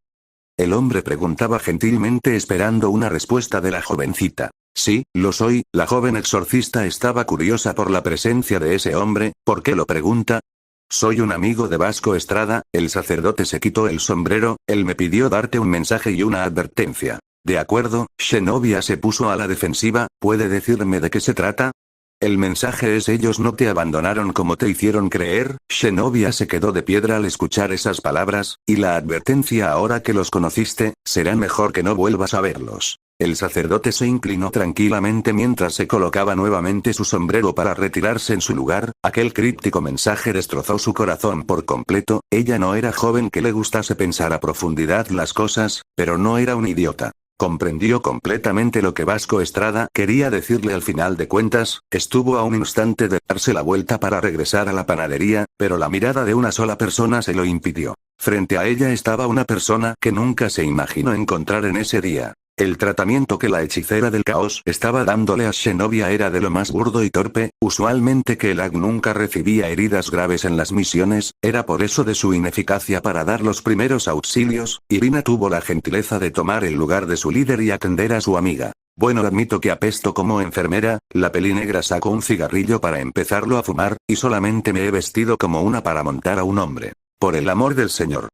El hombre preguntaba gentilmente esperando una respuesta de la jovencita. Sí, lo soy. La joven exorcista estaba curiosa por la presencia de ese hombre. ¿Por qué lo pregunta? Soy un amigo de Vasco Estrada. El sacerdote se quitó el sombrero. Él me pidió darte un mensaje y una advertencia. De acuerdo. Shenovia se puso a la defensiva. ¿Puede decirme de qué se trata? El mensaje es: ellos no te abandonaron como te hicieron creer. Shenovia se quedó de piedra al escuchar esas palabras. Y la advertencia: ahora que los conociste, será mejor que no vuelvas a verlos. El sacerdote se inclinó tranquilamente mientras se colocaba nuevamente su sombrero para retirarse en su lugar. Aquel críptico mensaje destrozó su corazón por completo. Ella no era joven que le gustase pensar a profundidad las cosas, pero no era un idiota. Comprendió completamente lo que Vasco Estrada quería decirle al final de cuentas. Estuvo a un instante de darse la vuelta para regresar a la panadería, pero la mirada de una sola persona se lo impidió. Frente a ella estaba una persona que nunca se imaginó encontrar en ese día. El tratamiento que la hechicera del caos estaba dándole a Shenovia era de lo más burdo y torpe. Usualmente Kelag nunca recibía heridas graves en las misiones, era por eso de su ineficacia para dar los primeros auxilios. Irina tuvo la gentileza de tomar el lugar de su líder y atender a su amiga. Bueno, admito que apesto como enfermera. La pelinegra sacó un cigarrillo para empezarlo a fumar, y solamente me he vestido como una para montar a un hombre. Por el amor del Señor.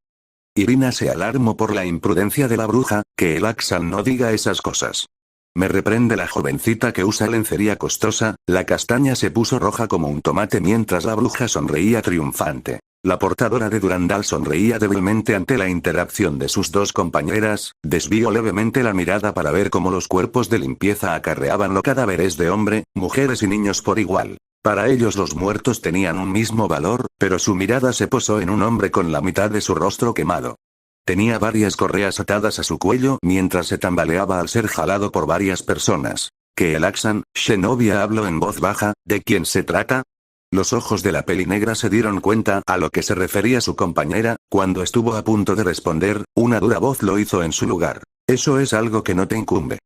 Irina se alarmó por la imprudencia de la bruja. Que el Axan no diga esas cosas. Me reprende la jovencita que usa lencería costosa. La castaña se puso roja como un tomate mientras la bruja sonreía triunfante. La portadora de Durandal sonreía débilmente ante la interacción de sus dos compañeras. Desvió levemente la mirada para ver cómo los cuerpos de limpieza acarreaban los cadáveres de hombre, mujeres y niños por igual. Para ellos los muertos tenían un mismo valor, pero su mirada se posó en un hombre con la mitad de su rostro quemado. Tenía varias correas atadas a su cuello mientras se tambaleaba al ser jalado por varias personas. Que el Axan, Shenovia habló en voz baja. ¿De quién se trata? Los ojos de la pelinegra se dieron cuenta a lo que se refería su compañera. Cuando estuvo a punto de responder, una dura voz lo hizo en su lugar. Eso es algo que no te incumbe.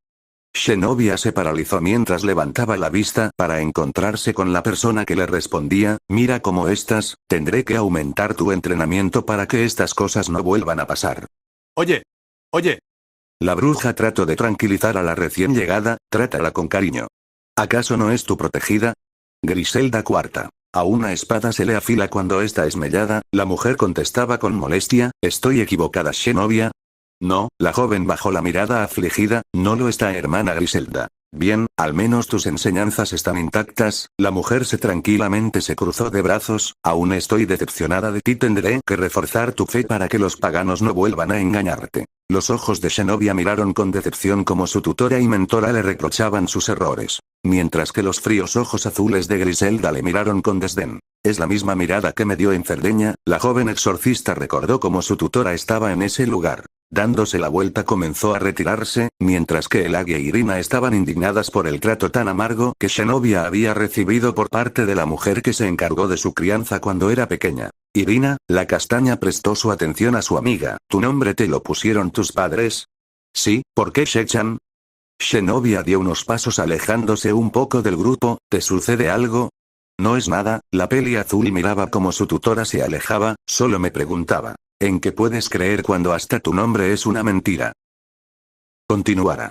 Shenovia se paralizó mientras levantaba la vista para encontrarse con la persona que le respondía. Mira cómo estás, tendré que aumentar tu entrenamiento para que estas cosas no vuelvan a pasar. Oye. Oye. La bruja trató de tranquilizar a la recién llegada, trátala con cariño. ¿Acaso no es tu protegida? Griselda IV. A una espada se le afila cuando esta es mellada, la mujer contestaba con molestia, ¿estoy equivocada, Xenobia? No, la joven bajó la mirada afligida, no lo está, hermana Griselda. Bien, al menos tus enseñanzas están intactas. La mujer tranquilamente se cruzó de brazos, aún estoy decepcionada de ti, tendré que reforzar tu fe para que los paganos no vuelvan a engañarte. Los ojos de Xenobia miraron con decepción como su tutora y mentora le reprochaban sus errores. Mientras que los fríos ojos azules de Griselda le miraron con desdén. Es la misma mirada que me dio en Cerdeña, la joven exorcista recordó cómo su tutora estaba en ese lugar. Dándose la vuelta comenzó a retirarse, mientras que Elagia y Irina estaban indignadas por el trato tan amargo que Xenobia había recibido por parte de la mujer que se encargó de su crianza cuando era pequeña. Irina, la castaña prestó su atención a su amiga. ¿Tu nombre te lo pusieron tus padres? Sí, ¿por qué Shechan? Xenobia dio unos pasos alejándose un poco del grupo. ¿Te sucede algo? No es nada, la peli azul miraba como su tutora se alejaba, solo me preguntaba. ¿En qué puedes creer cuando hasta tu nombre es una mentira? Continuará.